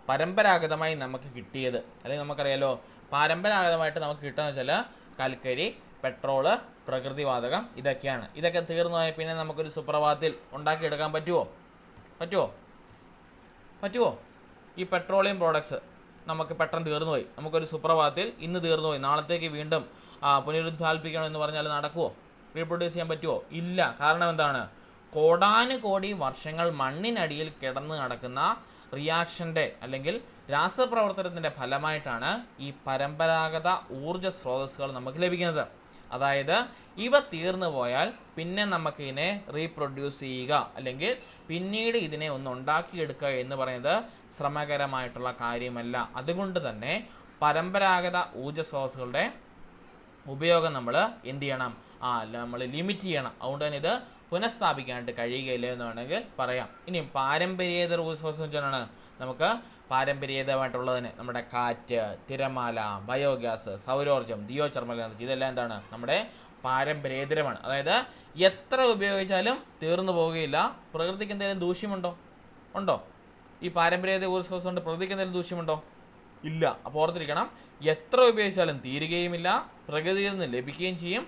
പരമ്പരാഗതമായി നമുക്ക് കിട്ടിയത്, അല്ലെങ്കിൽ നമുക്കറിയാലോ പരമ്പരാഗതമായിട്ട് നമുക്ക് കിട്ടുക വെച്ചാൽ കൽക്കരി, പെട്രോള്, പ്രകൃതിവാതകം, ഇതൊക്കെയാണ്. ഇതൊക്കെ തീർന്നു പോയാൽ പിന്നെ നമുക്കൊരു സുപ്രഭാതത്തിൽ ഉണ്ടാക്കിയെടുക്കാൻ പറ്റുമോ? ഈ പെട്രോളിയം പ്രോഡക്ട്സ് നമുക്ക് പെട്ടെന്ന് തീർന്നു പോയി, നമുക്കൊരു സുപ്രഭാതത്തിൽ ഇന്ന് തീർന്നു പോയി, നാളത്തേക്ക് വീണ്ടും പുനരുദ്ധാൽപ്പിക്കണം എന്ന് പറഞ്ഞാൽ നടക്കുമോ? റീപ്രൊഡ്യൂസ് ചെയ്യാൻ പറ്റുമോ? ഇല്ല. കാരണം എന്താണ്? കോടാനുകോടി വർഷങ്ങൾ മണ്ണിനടിയിൽ കിടന്ന് നടക്കുന്ന റിയാക്ഷൻ്റെ അല്ലെങ്കിൽ രാസപ്രവർത്തനത്തിൻ്റെ ഫലമായിട്ടാണ് ഈ പരമ്പരാഗത ഊർജ്ജ സ്രോതസ്സുകൾ നമുക്ക് ലഭിക്കുന്നത്. അതായത് ഇവ തീർന്നു പോയാൽ പിന്നെ നമുക്കിതിനെ റീപ്രൊഡ്യൂസ് ചെയ്യുക അല്ലെങ്കിൽ പിന്നീട് ഇതിനെ ഒന്ന് ഉണ്ടാക്കിയെടുക്കുക എന്ന് പറയുന്നത് ശ്രമകരമായിട്ടുള്ള കാര്യമല്ല. അതുകൊണ്ട് തന്നെ പരമ്പരാഗത ഊർജ്ജ സ്രോതസ്സുകളുടെ ഉപയോഗം നമ്മൾ എന്ത് ചെയ്യണം? നമ്മൾ ലിമിറ്റ് ചെയ്യണം. അതുകൊണ്ട് തന്നെ ഇത് പുനഃസ്ഥാപിക്കാനായിട്ട് കഴിയുകയില്ല എന്ന് വേണമെങ്കിൽ പറയാം. ഇനിയും പാരമ്പര്യേതര ഊർജ്ജ സ്രോതസ്സ് വെച്ചാണ് നമുക്ക് പാരമ്പര്യേതരമായിട്ടുള്ളതിന് നമ്മുടെ കാറ്റ്, തിരമാല, ബയോഗ്യാസ്, സൗരോർജ്ജം, ജിയോതെർമൽ എനർജി, ഇതെല്ലാം എന്താണ്? നമ്മുടെ പാരമ്പര്യേതരമാണ്. അതായത് എത്ര ഉപയോഗിച്ചാലും തീർന്നു പോവുകയില്ല. പ്രകൃതിക്ക് എന്തെങ്കിലും ദൂഷ്യമുണ്ടോ? ഈ പാരമ്പര്യേതര ഊർജ്ജ സ്രോതസ് കൊണ്ട് പ്രകൃതിക്ക് എന്തെങ്കിലും ദൂഷ്യമുണ്ടോ? ഇല്ല. അപ്പോൾ ഓർത്തിരിക്കണം, എത്ര ഉപയോഗിച്ചാലും തീരുകയുമില്ല, പ്രകൃതിയിൽ നിന്ന് ലഭിക്കുകയും ചെയ്യും,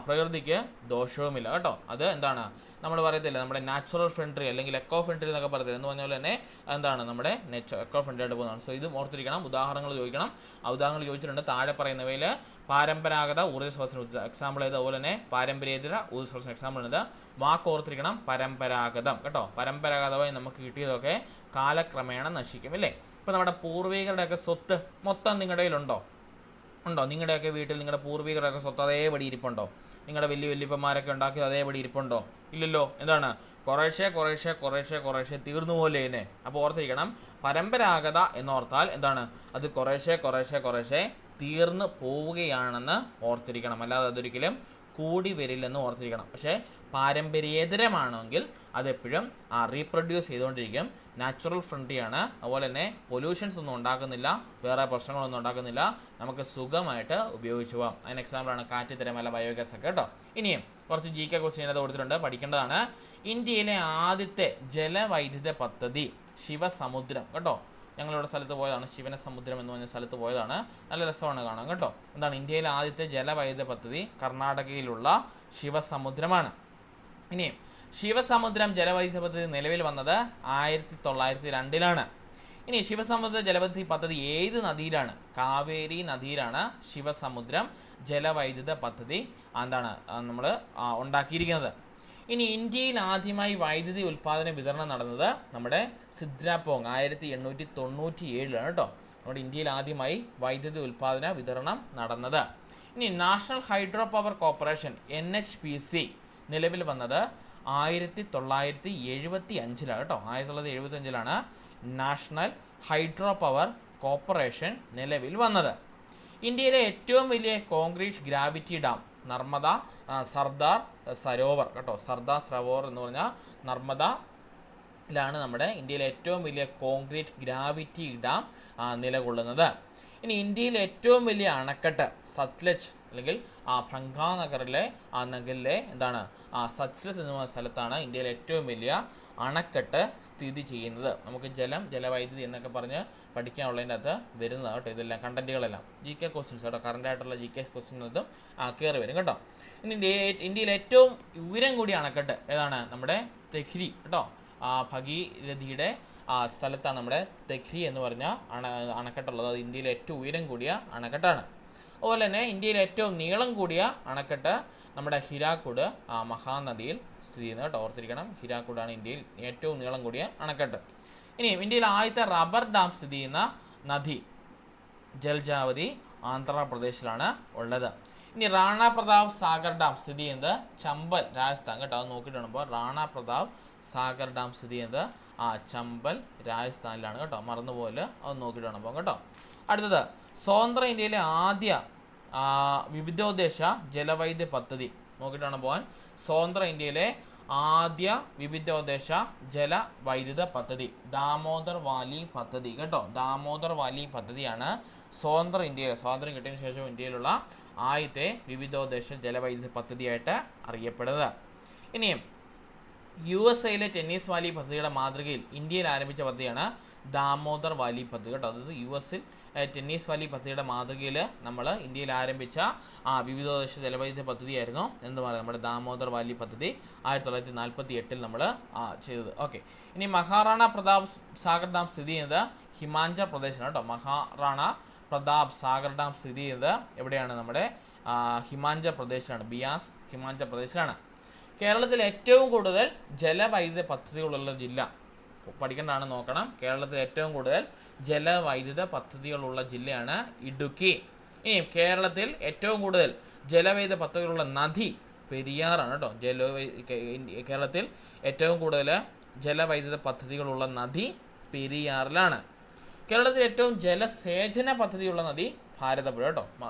പ്രകൃതിക്ക് ദോഷവുമില്ല കേട്ടോ. അത് എന്താണ് നമ്മൾ പറയത്തില്ല, നമ്മുടെ നാച്ചുറൽ ഫ്രണ്ട്ലി അല്ലെങ്കിൽ എക്കോ ഫ്രണ്ട്ലി എന്നൊക്കെ പറയത്തില്ല, എന്ന് പറഞ്ഞ പോലെ തന്നെ എന്താണ് നമ്മുടെ എക്കോ ഫ്രണ്ട്ലി ആയിട്ട് പോകുന്നതാണ്. സോ ഇതും ഓർത്തിരിക്കണം. ഉദാഹരണങ്ങൾ ചോദിക്കണം. ആ ഉദാഹരണങ്ങൾ ചോദിച്ചിട്ടുണ്ട്. താഴെ പറയുന്നവയിൽ പരമ്പരാഗത ഊർജ്ജ സ്രോതസ്സിന് എക്സാമ്പിൾ ചെയ്ത്, അതുപോലെ തന്നെ പാരമ്പര്യേതര ഊർജ്ജ സ്രോതസ്സിന് എക്സാമ്പിൾ ഉണ്ട്. വാക്ക് ഓർത്തിരിക്കണം, പരമ്പരാഗതം കേട്ടോ. പരമ്പരാഗതമായി നമുക്ക് കിട്ടിയതൊക്കെ കാലക്രമേണ നശിക്കും, ഇല്ലേ? ഇപ്പോൾ നമ്മുടെ പൂർവികരുടെയൊക്കെ സ്വത്ത് മൊത്തം നിങ്ങളുടെ കയ്യിലുണ്ടോ? നിങ്ങളുടെയൊക്കെ വീട്ടിൽ നിങ്ങളുടെ പൂർവികരുടെയൊക്കെ സ്വത്ത് അതേപടി ഇരിപ്പുണ്ടോ? നിങ്ങളുടെ വല്യപ്പന്മാരൊക്കെ ഉണ്ടാക്കിയത് അതേപടി ഇരിപ്പുണ്ടോ? ഇല്ലല്ലോ. എന്താണ്? കുറേശ്ശെ തീർന്നു പോലെ തന്നെ. അപ്പോൾ ഓർത്തിരിക്കണം, പരമ്പരാഗത എന്നോർത്താൽ എന്താണ്? അത് കുറേശ്ശെ തീർന്നു പോവുകയാണെന്ന് ഓർത്തിരിക്കണം. അല്ലാതെ അതൊരിക്കലും കൂടി വരില്ലെന്ന് ഓർത്തിരിക്കണം. പക്ഷേ പാരമ്പര്യേതരമാണെങ്കിൽ അതെപ്പോഴും റീപ്രൊഡ്യൂസ് ചെയ്തുകൊണ്ടിരിക്കും. നാച്ചുറൽ ഫ്രണ്ട്ലിയാണ്. അതുപോലെ തന്നെ പൊല്യൂഷൻസ് ഒന്നും ഉണ്ടാക്കുന്നില്ല, വേറെ പ്രശ്നങ്ങളൊന്നും ഉണ്ടാക്കുന്നില്ല, നമുക്ക് സുഖമായിട്ട് ഉപയോഗിച്ചു പോകാം. അതിന് എക്സാമ്പിളാണ് കാറ്റ്, തിരമാല, ബയോഗ്യാസ് ഒക്കെ കേട്ടോ. ഇനിയും കുറച്ച് GK ക്വസ്റ്റ്യൻ അത് കൊടുത്തിട്ടുണ്ട്, പഠിക്കേണ്ടതാണ്. ഇന്ത്യയിലെ ആദ്യത്തെ ജലവൈദ്യുത പദ്ധതി ശിവസമുദ്രം കേട്ടോ. ഞങ്ങളിവിടെ സ്ഥലത്ത് പോയതാണ്, ശിവനസമുദ്രം എന്ന് പറഞ്ഞ സ്ഥലത്ത് പോയതാണ്. നല്ല രസമാണ് കാണാൻ കേട്ടോ. എന്താണ്? ഇന്ത്യയിലെ ആദ്യത്തെ ജലവൈദ്യുത പദ്ധതി കർണാടകയിലുള്ള ശിവസമുദ്രമാണ്. ഇനിയും ശിവസമുദ്രം ജലവൈദ്യുത പദ്ധതി നിലവിൽ വന്നത് 1902 ഇനി ശിവസമുദ്ര ജലവൈദ്യുതി പദ്ധതി ഏത് നദിയിലാണ്? കാവേരി നദിയിലാണ് ശിവസമുദ്രം ജലവൈദ്യുത പദ്ധതി എന്താണ് നമ്മൾ ഉണ്ടാക്കിയിരിക്കുന്നത്. ഇനി ഇന്ത്യയിൽ ആദ്യമായി വൈദ്യുതി ഉൽപ്പാദന വിതരണം നടന്നത് നമ്മുടെ സിദ്രാപോങ് 1897 കേട്ടോ. നമ്മുടെ ഇന്ത്യയിൽ ആദ്യമായി വൈദ്യുതി ഉൽപ്പാദന വിതരണം നടന്നത്. ഇനി national hydro power corporation NHPC നിലവിൽ വന്നത് 1975 കേട്ടോ. 1975 നാഷണൽ ഹൈഡ്രോ പവർ കോർപ്പറേഷൻ നിലവിൽ വന്നത്. ഇന്ത്യയിലെ ഏറ്റവും വലിയ concrete gravity dam Narmada Sardar Sarovar കേട്ടോ. സർദാർ സരോവർ എന്ന് പറഞ്ഞാൽ നർമ്മദയിലാണ് നമ്മുടെ ഇന്ത്യയിലെ ഏറ്റവും വലിയ കോൺക്രീറ്റ് ഗ്രാവിറ്റി ഡാം നിലകൊള്ളുന്നത്. ഇനി ഇന്ത്യയിലെ ഏറ്റവും വലിയ അണക്കെട്ട് സത്ലജ് അല്ലെങ്കിൽ ഭംഗാനഗറിലെ നഗറിലെ എന്താണ് സത്ലജ് എന്ന സ്ഥലത്താണ് ഇന്ത്യയിലെ ഏറ്റവും വലിയ അണക്കെട്ട് സ്ഥിതി ചെയ്യുന്നത്. നമുക്ക് ജലവൈദ്യുതി എന്നൊക്കെ പറഞ്ഞ് പഠിക്കാനുള്ളതിൻ്റെ അകത്ത് വരുന്നതാണ് കേട്ടോ. ഇതെല്ലാം കണ്ടന്റുകളെല്ലാം GK ക്വസ്റ്റ്യൻസ് കേട്ടോ. കറണ്ട് ആയിട്ടുള്ള GK ക്വസ്റ്റ്യൻസും കയറി വരും കേട്ടോ. ഇനി ഇന്ത്യയിലെ ഏറ്റവും ഉയരം കൂടിയ അണക്കെട്ട് ഏതാണ്? നമ്മുടെ തെഹ്രി കേട്ടോ. ഭഗീരഥിയുടെ സ്ഥലത്താണ് നമ്മുടെ തെഹ്രി എന്ന് പറഞ്ഞ അണക്കെട്ടുള്ളത്. അത് ഇന്ത്യയിലെ ഏറ്റവും ഉയരം കൂടിയ അണക്കെട്ടാണ്. അതുപോലെ തന്നെ ഇന്ത്യയിലെ ഏറ്റവും നീളം കൂടിയ അണക്കെട്ട് നമ്മുടെ ഹിരാക്കുഡ് മഹാനദിയിൽ സ്ഥിതി ചെയ്യുന്നത് കേട്ടോ. ഓർത്തിരിക്കണം, ഹിരാക്കുഡാണ് ഇന്ത്യയിൽ ഏറ്റവും നീളം കൂടിയ അണക്കെട്ട്. ഇനി ഇന്ത്യയിൽ ആദ്യത്തെ റബ്ബർ ഡാം സ്ഥിതി ചെയ്യുന്ന നദി ജൽജാവതി ആന്ധ്രാപ്രദേശിലാണ് ഉള്ളത്. ഇനി റാണ പ്രതാപ് സാഗർ ഡാം സ്ഥിതി ചെയ്യുന്നത് ചമ്പൽ രാജസ്ഥാൻ കേട്ടോ. അത് നോക്കിയിട്ട് വേണം. റാണ പ്രതാപ് സാഗർ ഡാം സ്ഥിതി ചെയ്യുന്നത് ചമ്പൽ രാജസ്ഥാനിലാണ് കേട്ടോ. മറന്നുപോലെ അത് നോക്കിയിട്ട് വേണം പോകാം കേട്ടോ. അടുത്തത് സ്വതന്ത്ര ഇന്ത്യയിലെ ആദ്യ വിവിധോദ്ദേശ ജലവൈദ്യുത പദ്ധതി നോക്കിയിട്ട് വേണം പോകാൻ. സ്വതന്ത്ര ഇന്ത്യയിലെ ആദ്യ വിവിധോദ്ദേശ ജലവൈദ്യുത പദ്ധതി ദാമോദർ വാലി പദ്ധതി കേട്ടോ. ദാമോദർ വാലി പദ്ധതിയാണ് സ്വാതന്ത്ര്യം കിട്ടിയതിനു ശേഷം ഇന്ത്യയിലുള്ള ആദ്യത്തെ വിവിധോദ്ദേശ ജലവൈദ്യുത പദ്ധതിയായിട്ട് അറിയപ്പെടുന്നത്. ഇനിയും USA ടെന്നീസ് വാലി പദ്ധതിയുടെ മാതൃകയിൽ ഇന്ത്യയിൽ ആരംഭിച്ച പദ്ധതിയാണ് ദാമോദർ വാലി പദ്ധതി കേട്ടോ. അതായത് US ടെന്നീസ് വാലി പദ്ധതിയുടെ മാതൃകയിൽ നമ്മൾ ഇന്ത്യയിൽ ആരംഭിച്ച വിവിധോദ്ദേശ ജലവൈദ്യുത പദ്ധതിയായിരുന്നു എന്ന് പറയുന്നത് നമ്മുടെ ദാമോദർ വാലി പദ്ധതി 1948 നമ്മൾ ചെയ്തത്. ഓക്കെ. ഇനി മഹാറാണ പ്രതാപ് സാഗർ ഡാം സ്ഥിതി ചെയ്യുന്നത് ഹിമാചൽ പ്രദേശിലാണ് കേട്ടോ. മഹാറാണ പ്രതാപ് സാഗർ ഡാം സ്ഥിതി ചെയ്യുന്നത് എവിടെയാണ്? നമ്മുടെ ഹിമാചൽ പ്രദേശിലാണ്. ബിയാസ് ഹിമാചൽ പ്രദേശിലാണ്. കേരളത്തിൽ ഏറ്റവും കൂടുതൽ ജലവൈദ്യുത പദ്ധതികളുള്ള ജില്ല പഠിക്കേണ്ടതാണ്, നോക്കണം. കേരളത്തിൽ ഏറ്റവും കൂടുതൽ ജലവൈദ്യുത പദ്ധതികളുള്ള ജില്ലയാണ് ഇടുക്കി. ഇനി കേരളത്തിൽ ഏറ്റവും കൂടുതൽ ജലവൈദ്യുത പദ്ധതികളുള്ള നദി പെരിയാറാണ് കേട്ടോ. കേരളത്തിൽ ഏറ്റവും കൂടുതൽ ജലവൈദ്യുത പദ്ധതികളുള്ള നദി പെരിയാറിലാണ്. കേരളത്തിൽ ഏറ്റവും ജലസേചന പദ്ധതിയുള്ള നദി ഭാരതപ്പുഴ കേട്ടോ.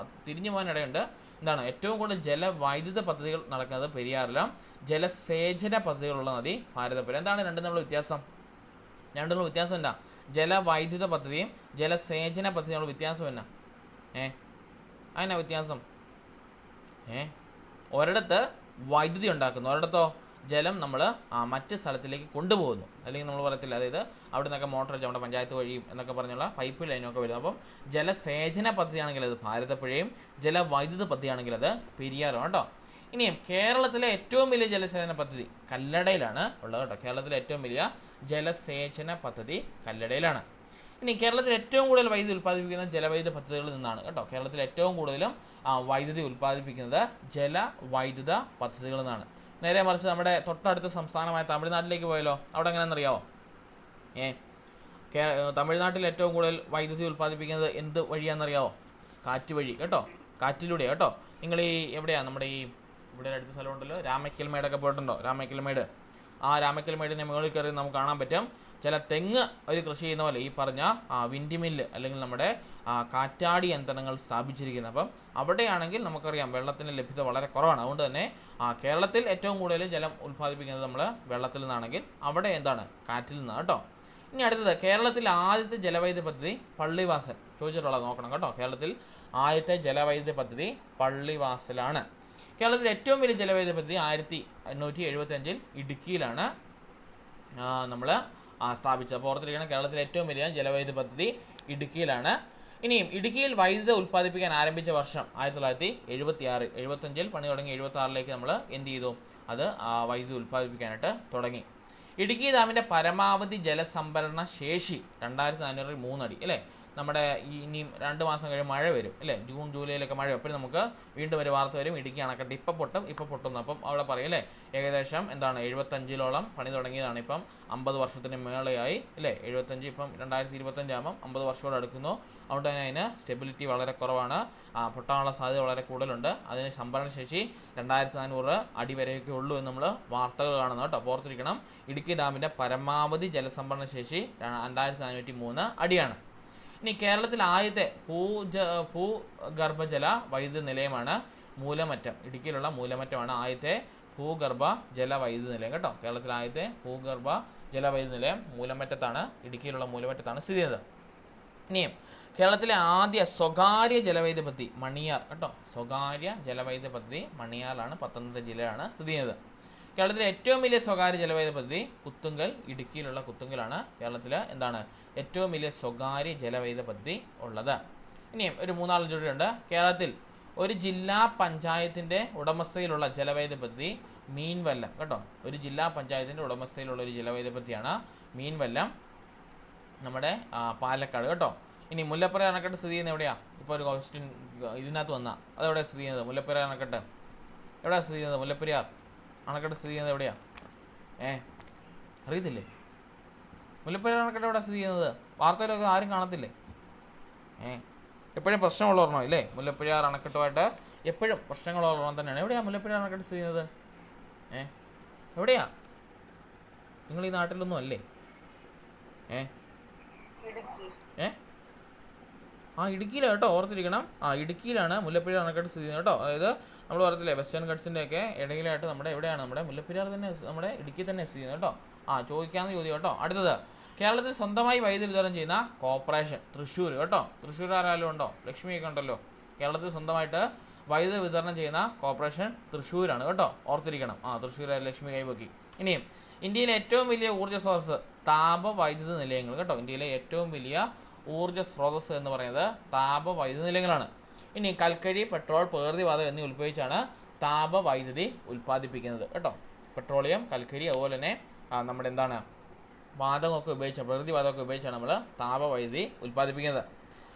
തിരിഞ്ഞു പോകാനിടയുണ്ട്. എന്താണ് ഏറ്റവും കൂടുതൽ ജലവൈദ്യുത പദ്ധതികൾ നടക്കുന്നത് പെരിയാറിലും, ജലസേചന പദ്ധതികളുള്ള നദി ഭാരതപ്പുഴ. എന്താണ് രണ്ടും തമ്മിലുള്ള വ്യത്യാസം? എന്താ? ജലവൈദ്യുത പദ്ധതിയും ജലസേചന പദ്ധതിയുള്ള വ്യത്യാസം എന്നാ? അതിനാ വ്യത്യാസം? ഒരിടത്ത് വൈദ്യുതി ഉണ്ടാക്കുന്നു, ഒരിടത്തോ ജലം നമ്മൾ മറ്റ് സ്ഥലത്തിലേക്ക് കൊണ്ടുപോകുന്നു. അല്ലെങ്കിൽ നമ്മൾ പറയത്തില്ല, അതായത് അവിടെ നിന്നൊക്കെ മോട്ടർ വെച്ച് നമ്മുടെ പഞ്ചായത്ത് വഴിയും എന്നൊക്കെ പറഞ്ഞുള്ള പൈപ്പ് ലൈനൊക്കെ വരുന്നു. അപ്പം ജലസേചന പദ്ധതിയാണെങ്കിൽ അത് ഭാരതപ്പുഴയും, ജലവൈദ്യുത പദ്ധതിയാണെങ്കിൽ അത് പെരിയാറും കേട്ടോ. ഇനിയും കേരളത്തിലെ ഏറ്റവും വലിയ ജലസേചന പദ്ധതി കല്ലടയിലാണ് ഉള്ളത് കേട്ടോ. കേരളത്തിലെ ഏറ്റവും വലിയ ജലസേചന പദ്ധതി കല്ലടയിലാണ്. ഇനി കേരളത്തിൽ ഏറ്റവും കൂടുതൽ വൈദ്യുതി ഉൽപ്പാദിപ്പിക്കുന്ന ജലവൈദ്യുത പദ്ധതികളിൽ നിന്നാണ് കേട്ടോ. കേരളത്തിൽ ഏറ്റവും കൂടുതലും വൈദ്യുതി ഉൽപ്പാദിപ്പിക്കുന്നത് ജലവൈദ്യുത പദ്ധതികളിൽ നിന്നാണ്. നേരെ മറിച്ച് നമ്മുടെ തൊട്ടടുത്ത സംസ്ഥാനമായ തമിഴ്നാട്ടിലേക്ക് പോയാലോ, അവിടെ എങ്ങനെയാണെന്നറിയാമോ? തമിഴ്നാട്ടിൽ ഏറ്റവും കൂടുതൽ വൈദ്യുതി ഉൽപ്പാദിപ്പിക്കുന്നത് എന്ത് വഴിയാണെന്നറിയാമോ? കാറ്റ് വഴി കേട്ടോ. കാറ്റിലൂടെ കേട്ടോ. നിങ്ങൾ എവിടെയാണ് നമ്മുടെ ഇവിടെ അടുത്ത സ്ഥലമുണ്ടല്ലോ, രാമക്കൽമേടൊക്കെ പോയിട്ടുണ്ടോ? രാമക്കൽമേട്. രാമക്കൽമേടിൻ്റെ മുകളിൽ കയറി നമുക്ക് കാണാൻ പറ്റും ചില തെങ്ങ് ഒരു കൃഷി ചെയ്യുന്ന പോലെ ഈ പറഞ്ഞ വിൻഡ് മില്ല് അല്ലെങ്കിൽ നമ്മുടെ കാറ്റാടി യന്ത്രങ്ങൾ സ്ഥാപിച്ചിരിക്കുന്നത്. അപ്പം അവിടെയാണെങ്കിൽ നമുക്കറിയാം വെള്ളത്തിൻ്റെ ലഭ്യത വളരെ കുറവാണ്. അതുകൊണ്ട് തന്നെ കേരളത്തിൽ ഏറ്റവും കൂടുതൽ ജലം ഉൽപ്പാദിപ്പിക്കുന്നത് നമ്മൾ വെള്ളത്തിൽ നിന്നാണെങ്കിൽ അവിടെ എന്താണ്? കാറ്റിൽ നിന്നാണ് കേട്ടോ. ഇനി അടുത്തത് കേരളത്തിലെ ആദ്യത്തെ ജലവൈദ്യുത പദ്ധതി പള്ളിവാസൽ. ചോദിച്ചിട്ടുള്ളത് നോക്കണം കേട്ടോ. കേരളത്തിൽ ആദ്യത്തെ ജലവൈദ്യുത പദ്ധതി പള്ളിവാസലാണ്. കേരളത്തിൽ ഏറ്റവും വലിയ ജലവൈദ്യുത പദ്ധതി 1875 ഇടുക്കിയിലാണ് നമ്മൾ സ്ഥാപിച്ചത്. അപ്പോൾ ഓർത്തിരിക്കണം, കേരളത്തിലെ ഏറ്റവും വലിയ ജലവൈദ്യുത പദ്ധതി ഇടുക്കിയിലാണ്. ഇനിയും ഇടുക്കിയിൽ വൈദ്യുതി ഉൽപ്പാദിപ്പിക്കാൻ ആരംഭിച്ച വർഷം 1976. 75 പണി തുടങ്ങി 76 നമ്മൾ എന്ത് ചെയ്തു? അത് വൈദ്യുതി ഉൽപ്പാദിപ്പിക്കാനായിട്ട് തുടങ്ങി. ഇടുക്കി ഡാമിൻ്റെ പരമാവധി ജലസംഭരണ ശേഷി 2403 അടി അല്ലേ. നമ്മുടെ ഇനിയും 2 മാസം കഴിയുമ്പോൾ മഴ വരും അല്ലേ. ജൂൺ ജൂലൈയിലൊക്കെ മഴ. അപ്പോൾ നമുക്ക് വീണ്ടും ഒരു വാർത്ത വരും, ഇടുക്കി അണക്കെട്ട് ഇപ്പം പൊട്ടുന്നു. അപ്പം അവിടെ പറയും അല്ലേ, ഏകദേശം എന്താണ് 75 പണി തുടങ്ങിയതാണ്. ഇപ്പം 50 വർഷത്തിന് മേളെയായി അല്ലേ. 75 ഇപ്പം 2025 ആകുമ്പം 50 വർഷത്തോട് അടുക്കുന്നു. അതുകൊണ്ട് തന്നെ അതിന് സ്റ്റെബിലിറ്റി വളരെ കുറവാണ്, പൊട്ടാനുള്ള സാധ്യത വളരെ കൂടുതലുണ്ട്. അതിന് സംഭരണശേഷി 2400 അടി വരെയൊക്കെ ഉള്ളൂ എന്ന് നമ്മൾ വാർത്തകൾ കാണുന്നു കേട്ടോ. ഓർത്തിരിക്കണം, ഇടുക്കി ഡാമിൻ്റെ പരമാവധി ജലസംഭരണ ശേഷി 2403 അടിയാണ്. ഇനി കേരളത്തിൽ ആദ്യത്തെ ഭൂഗർഭജല വൈദ്യുത നിലയമാണ് മൂലമറ്റം. ഇടുക്കിയിലുള്ള മൂലമറ്റമാണ് ആദ്യത്തെ ഭൂഗർഭ ജലവൈദ്യുത നിലയം കേട്ടോ. കേരളത്തിൽ ആദ്യത്തെ ഭൂഗർഭ ജലവൈദ്യുത നിലയം മൂലമറ്റത്താണ്, ഇടുക്കിയിലുള്ള മൂലമറ്റത്താണ് സ്ഥിതി ചെയ്യുന്നത്. ഇനിയും കേരളത്തിലെ ആദ്യ സ്വകാര്യ ജലവൈദ്യുത പദ്ധതി മണിയാർ കേട്ടോ. സ്വകാര്യ ജലവൈദ്യുത പദ്ധതി മണിയാറിലാണ്, പത്തനംതിട്ട ജില്ലയാണ് സ്ഥിതി ചെയ്യുന്നത്. കേരളത്തിലെ ഏറ്റവും വലിയ സ്വകാര്യ ജലവൈദ്യുത പദ്ധതി കുത്തുങ്കൽ, ഇടുക്കിയിലുള്ള കുത്തുങ്കലാണ് കേരളത്തിൽ എന്താണ് ഏറ്റവും വലിയ സ്വകാര്യ ജലവൈദ്യുത പദ്ധതി ഉള്ളത്. ഇനിയും ഒരു 3-4 ജോഡിയുണ്ട്. കേരളത്തിൽ ഒരു ജില്ലാ പഞ്ചായത്തിൻ്റെ ഉടമസ്ഥയിലുള്ള ജലവൈദ്യുത പദ്ധതി മീൻവല്ലം കേട്ടോ. ഒരു ജില്ലാ പഞ്ചായത്തിൻ്റെ ഉടമസ്ഥയിലുള്ള ഒരു ജലവൈദ്യുത പദ്ധതിയാണ് മീൻവല്ലം, നമ്മുടെ പാലക്കാട് കേട്ടോ. ഇനി മുല്ലപ്പെരിയാർ അണക്കെട്ട് സ്ഥിതി ചെയ്യുന്നത് എവിടെയാണ്? ഇപ്പോൾ ഒരു ക്വസ്റ്റ്യൻ ഇതിനകത്ത് വന്നാൽ അതെവിടെ സ്ഥിതി ചെയ്യുന്നത്? മുല്ലപ്പെരിയാർ അണക്കെട്ട് എവിടെയാണ് സ്ഥിതി ചെയ്യുന്നത്? മുല്ലപ്പെരിയാർ അണക്കെട്ട് സ്ഥിതി ചെയ്യുന്നത് എവിടെയാണ്? അറിയത്തില്ലേ? മുല്ലപ്പെരിയാർ അണക്കെട്ട് എവിടെ സ്ഥിതി ചെയ്യുന്നത്? വാർത്തയിലൊക്കെ ആരും കാണത്തില്ലേ? എപ്പോഴും പ്രശ്നമുള്ള ഓർമ്മ ഇല്ലേ? മുല്ലപ്പെരിയാർ അണക്കെട്ടുമായിട്ട് എപ്പോഴും പ്രശ്നങ്ങളുള്ളവർ തന്നെയാണ്. എവിടെയാണ് മുല്ലപ്പെരിയാർ അണക്കെട്ട് സ്ഥിതി ചെയ്യുന്നത്? എവിടെയാ? നിങ്ങൾ ഈ നാട്ടിലൊന്നും അല്ലേ? ഇടുക്കിയിലാണ് കേട്ടോ, ഓർത്തിരിക്കണം. ഇടുക്കിയിലാണ് മുല്ലപ്പെരിയാർ അണക്കെട്ട് സ്ഥിതി ചെയ്യുന്നത് കേട്ടോ. അതായത് നമ്മൾ പറയത്തില്ലേ വെസ്റ്റേൺ ഗട്ട്സിൻ്റെ ഒക്കെ ഇടയിലായിട്ട് നമ്മുടെ എവിടെയാണ് നമ്മുടെ മുല്ലപ്പെരിയാർ തന്നെ, നമ്മുടെ ഇടുക്കി തന്നെ സ്ഥിതി ചെയ്യുന്നത് കേട്ടോ. ചോദിക്കാമെന്ന് ചോദ്യം കേട്ടോ. അടുത്തത്, കേരളത്തിൽ സ്വന്തമായി വൈദ്യുതി വിതരണം ചെയ്യുന്ന കോർപ്പറേഷൻ തൃശ്ശൂർ കേട്ടോ. തൃശ്ശൂർ ആരാലും ഉണ്ടോ? ലക്ഷ്മിയൊക്കെ ഉണ്ടല്ലോ. കേരളത്തിൽ സ്വന്തമായിട്ട് വൈദ്യുതി വിതരണം ചെയ്യുന്ന കോർപ്പറേഷൻ തൃശ്ശൂരാണ് കേട്ടോ, ഓർത്തിരിക്കണം. തൃശ്ശൂർ ലക്ഷ്മി കൈപൊക്കി. ഇനിയും ഇന്ത്യയിലെ ഏറ്റവും വലിയ ഊർജ്ജ സ്രോതസ് താപവൈദ്യുത നിലയങ്ങൾ കേട്ടോ. ഇന്ത്യയിലെ ഏറ്റവും വലിയ ഊർജ്ജ സ്രോതസ് എന്ന് പറയുന്നത് താപവൈദ്യുത നിലയങ്ങളാണ്. ഇനി കൽക്കരി, പെട്രോൾ, പ്രകൃതിവാതകം എന്നിവ ഉപയോഗിച്ചാണ് താപവൈദ്യുതി ഉൽപ്പാദിപ്പിക്കുന്നത് കേട്ടോ. പെട്രോളിയം, കൽക്കരി, അതുപോലെ തന്നെ നമ്മുടെ എന്താണ് വാതകമൊക്കെ ഉപയോഗിച്ചാണ്, പ്രകൃതിവാതകമൊക്കെ ഉപയോഗിച്ചാണ് നമ്മൾ താപവൈദ്യുതി ഉൽപ്പാദിപ്പിക്കുന്നത്.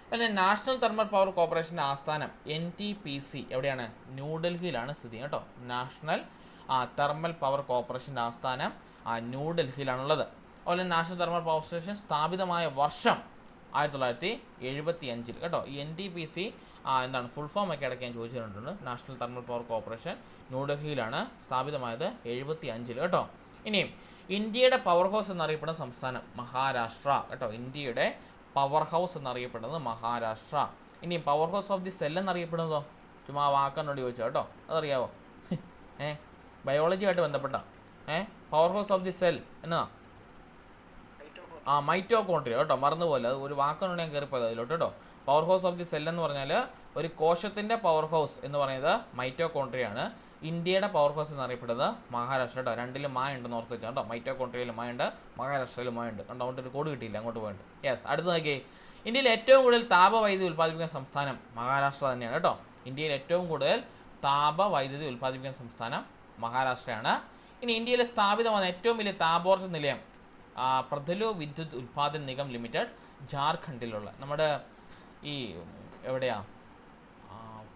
പിന്നെ നാഷണൽ തെർമൽ പവർ കോർപ്പറേഷൻ്റെ ആസ്ഥാനം NTPC എവിടെയാണ്? ന്യൂഡൽഹിയിലാണ് സ്ഥിതി കേട്ടോ. നാഷണൽ തെർമൽ പവർ കോർപ്പറേഷൻ്റെ ആസ്ഥാനം ന്യൂഡൽഹിയിലാണുള്ളത്. അതുപോലെ നാഷണൽ തെർമൽ പവർ സ്റ്റേഷൻ സ്ഥാപിതമായ വർഷം 1975 കേട്ടോ. ഈ NTPC എന്താണ് ഫുൾ ഫോം ഒക്കെ ഇടയ്ക്ക് ഞാൻ ചോദിച്ചിട്ടുണ്ട്. നാഷണൽ തെർമൽ പവർ കോർപ്പറേഷൻ ന്യൂഡൽഹിയിലാണ് സ്ഥാപിതമായത് 75 കേട്ടോ. ഇനിയും ഇന്ത്യയുടെ പവർ ഹൗസ് എന്നറിയപ്പെടുന്ന സംസ്ഥാനം മഹാരാഷ്ട്ര കേട്ടോ. ഇന്ത്യയുടെ പവർ ഹൗസ് എന്നറിയപ്പെടുന്നത് മഹാരാഷ്ട്ര. ഇനി power house of the cell എന്നറിയപ്പെടുന്നതോ? ചുമ്മാ വാക്കന്നോട് ചോദിച്ചോ കേട്ടോ, അതറിയാവോ? ബയോളജിയായിട്ട് ബന്ധപ്പെട്ട power house of the cell എന്നാ? മൈറ്റോകോൺട്രിയ കേട്ടോ, മറന്നുപോലെ. അത് ഒരു വാക്കനോട് ഞാൻ കയറിപ്പോയത് അതിലോട്ട് കേട്ടോ. Power house of the cell എന്ന് പറഞ്ഞാൽ ഒരു കോശത്തിൻ്റെ പവർ ഹൗസ് എന്ന് പറയുന്നത് മൈറ്റോകോൺട്രിയാണ്. ഇന്ത്യയുടെ പവർ ഹൗസ് എന്നറിയപ്പെടുന്നത് മഹാരാഷ്ട്ര കേട്ടോ. രണ്ടിലും ഉണ്ടെന്ന് ഓർത്ത് വെച്ചാൽ കേട്ടോ. മൈറ്റോകോൺട്രിയയിലും ഉണ്ട്, മഹാരാഷ്ട്രയിലും ഉണ്ട്. കണ്ടോ, അങ്ങോട്ട് ഒരു കോഡ് കിട്ടിയില്ല, അങ്ങോട്ട് പോയിട്ട്. യെസ്, അടുത്ത് നോക്കിയേ. ഇന്ത്യയിൽ ഏറ്റവും കൂടുതൽ താപവൈദ്യുതി ഉൽപ്പാദിപ്പിക്കുന്ന സംസ്ഥാനം മഹാരാഷ്ട്ര തന്നെയാണ് കേട്ടോ. ഇന്ത്യയിൽ ഏറ്റവും കൂടുതൽ താപവൈദ്യുതി ഉൽപ്പാദിപ്പിക്കുന്ന സംസ്ഥാനം മഹാരാഷ്ട്രയാണ്. ഇനി ഇന്ത്യയിൽ സ്ഥാപിതമായ ഏറ്റവും വലിയ താപോർജ്ജ നിലയം പ്രഥലോ വിദ്യുത് ഉൽപാദൻ നിഗം ലിമിറ്റഡ്, ജാർഖണ്ഡിലുള്ള നമ്മുടെ ഈ എവിടെയാ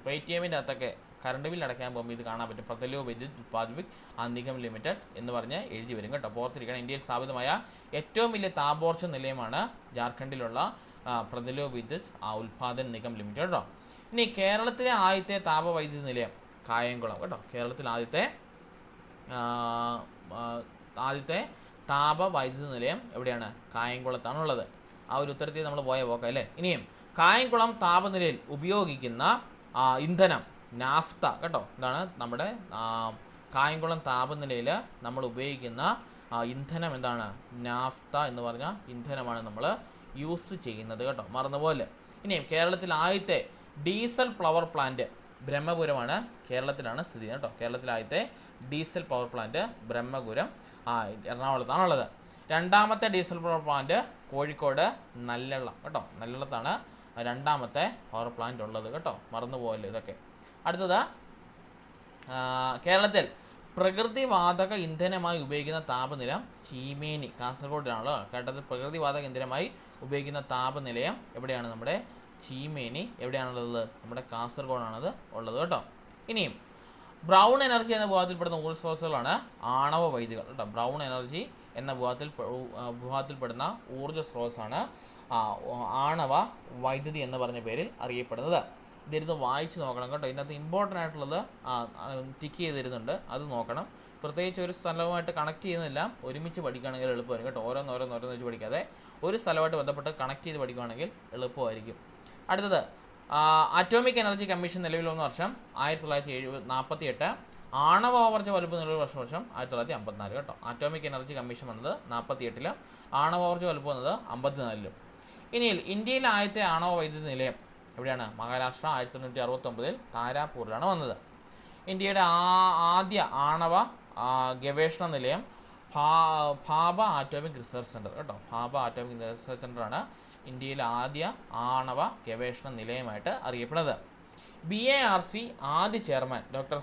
പേടിഎമ്മിൻ്റെ അകത്തൊക്കെ കറണ്ട് ബില്ല് അടയ്ക്കാൻ പോകുമ്പോൾ ഇത് കാണാൻ പറ്റും. പ്രഥലോ വിദ്യുത് ഉൽപാദിക് നിഗം ലിമിറ്റഡ് എന്ന് പറഞ്ഞ് എഴുതി വരും കേട്ടോ. ഓർത്തിരിക്കണം, ഇന്ത്യയിൽ സ്ഥാപിതമായ ഏറ്റവും വലിയ താപോർജ്ജ നിലയമാണ് ജാർഖണ്ഡിലുള്ള പ്രഥലോ വിദ്യുത് ഉൽപാദൻ നിഗം ലിമിറ്റഡ് കേട്ടോ. ഇനി കേരളത്തിലെ ആദ്യത്തെ താപവൈദ്യുതി നിലയം കായംകുളം കേട്ടോ. കേരളത്തിലെ ആദ്യത്തെ താപവൈദ്യുതി നിലയം എവിടെയാണ്? കായംകുളത്താണുള്ളത്. ഒരു ഉത്തരത്തിൽ നമ്മൾ പോയ പോക്കാം അല്ലേ. ഇനിയും കായംകുളം താപനിലയിൽ ഉപയോഗിക്കുന്ന ഇന്ധനം നാഫ്ത കേട്ടോ. ഇതാണ് നമ്മുടെ കായംകുളം താപനിലയിൽ നമ്മൾ ഉപയോഗിക്കുന്ന ഇന്ധനം എന്താണ്? നാഫ്ത എന്ന് പറഞ്ഞ ഇന്ധനമാണ് നമ്മൾ യൂസ് ചെയ്യുന്നത് കേട്ടോ, മറന്നുപോലെ. ഇനിയും കേരളത്തിൽ ആദ്യത്തെ ഡീസൽ പവർ പ്ലാന്റ് ബ്രഹ്മപുരമാണ്, കേരളത്തിലാണ് സ്ഥിതി കേട്ടോ. കേരളത്തിലെ ആദ്യത്തെ ഡീസൽ പവർ പ്ലാന്റ് ബ്രഹ്മപുരം എറണാകുളത്താണുള്ളത്. രണ്ടാമത്തെ diesel power plant Kozhikode Nallalam കേട്ടോ. നല്ലളത്താണ് രണ്ടാമത്തെ പവർ പ്ലാന്റ് ഉള്ളത് കേട്ടോ, മറന്നുപോകല്ലോ ഇതൊക്കെ. അടുത്തത്, കേരളത്തിൽ പ്രകൃതിവാതക ഇന്ധനമായി ഉപയോഗിക്കുന്ന താപനിലയം ചീമേനി, കാസർഗോഡിനാണല്ലോ. കേരളത്തിൽ പ്രകൃതിവാതക ഇന്ധനമായി ഉപയോഗിക്കുന്ന താപനിലയം എവിടെയാണ്? നമ്മുടെ ചീമേനി എവിടെയാണുള്ളത്? നമ്മുടെ കാസർഗോഡാണത് ഉള്ളത് കേട്ടോ. ഇനിയും ബ്രൗൺ എനർജി എന്ന വിഭാഗത്തിൽപ്പെടുന്ന ഊർജ്ജ സ്രോതസ്സുകളാണ് ആണവ വൈദ്യുതികൾ കേട്ടോ. ബ്രൗൺ എനർജി എന്ന വിഭാഗത്തിൽപ്പെടുന്ന ഊർജ്ജ സ്രോതസ്സാണ് ആണവ വൈദ്യുതി എന്ന് പറഞ്ഞ പേരിൽ അറിയപ്പെടുന്നത്. ഇതിരുന്ന് വായിച്ച് നോക്കണം കേട്ടോ. ഇതിനകത്ത് ഇമ്പോർട്ടൻ്റ് ആയിട്ടുള്ളത് ടിക്ക് ചെയ്തിരുന്നുണ്ട്, അത് നോക്കണം. പ്രത്യേകിച്ച് ഒരു സ്ഥലവുമായിട്ട് കണക്ട് ചെയ്യുന്നില്ല, ഒരുമിച്ച് പഠിക്കുകയാണെങ്കിൽ എളുപ്പമായിരിക്കും കേട്ടോ. ഓരോന്നോരോന്ന് വെച്ച് പഠിക്കാതെ ഒരു സ്ഥലമായിട്ട് ബന്ധപ്പെട്ട് കണക്ട് ചെയ്ത് പഠിക്കുകയാണെങ്കിൽ എളുപ്പമായിരിക്കും. അടുത്തത്, അറ്റോമിക് എനർജി കമ്മീഷൻ നിലവിൽ വന്ന വർഷം 1948. ആണവോർജ്ജ വലുപ്പ് നിലവിൽ വർഷം 1954 കേട്ടോ. അറ്റോമിക് എനർജി കമ്മീഷൻ വന്നത് 48-ലും, ആണവോർജ്ജ വലുപ്പ് വന്നത് 54-ലും. ഇനിയിൽ ഇന്ത്യയിലെ ആദ്യത്തെ ആണവ വൈദ്യുതി നിലയം എവിടെയാണ്? മഹാരാഷ്ട്ര 1969-ൽ താരാപൂരിലാണ് വന്നത്. ഇന്ത്യയുടെ ആദ്യ ആണവ ഗവേഷണ നിലയം ഭാഭ ആറ്റോമിക് റിസർച്ച് സെൻറ്റർ കേട്ടോ. ഭാഭ ആറ്റോമിക് റിസർച്ച് സെൻ്ററാണ് ഇന്ത്യയിലെ ആദ്യ ആണവ ഗവേഷണ നിലയമായിട്ട് അറിയപ്പെടുന്നത്. BARC ആദ്യ chairman doctor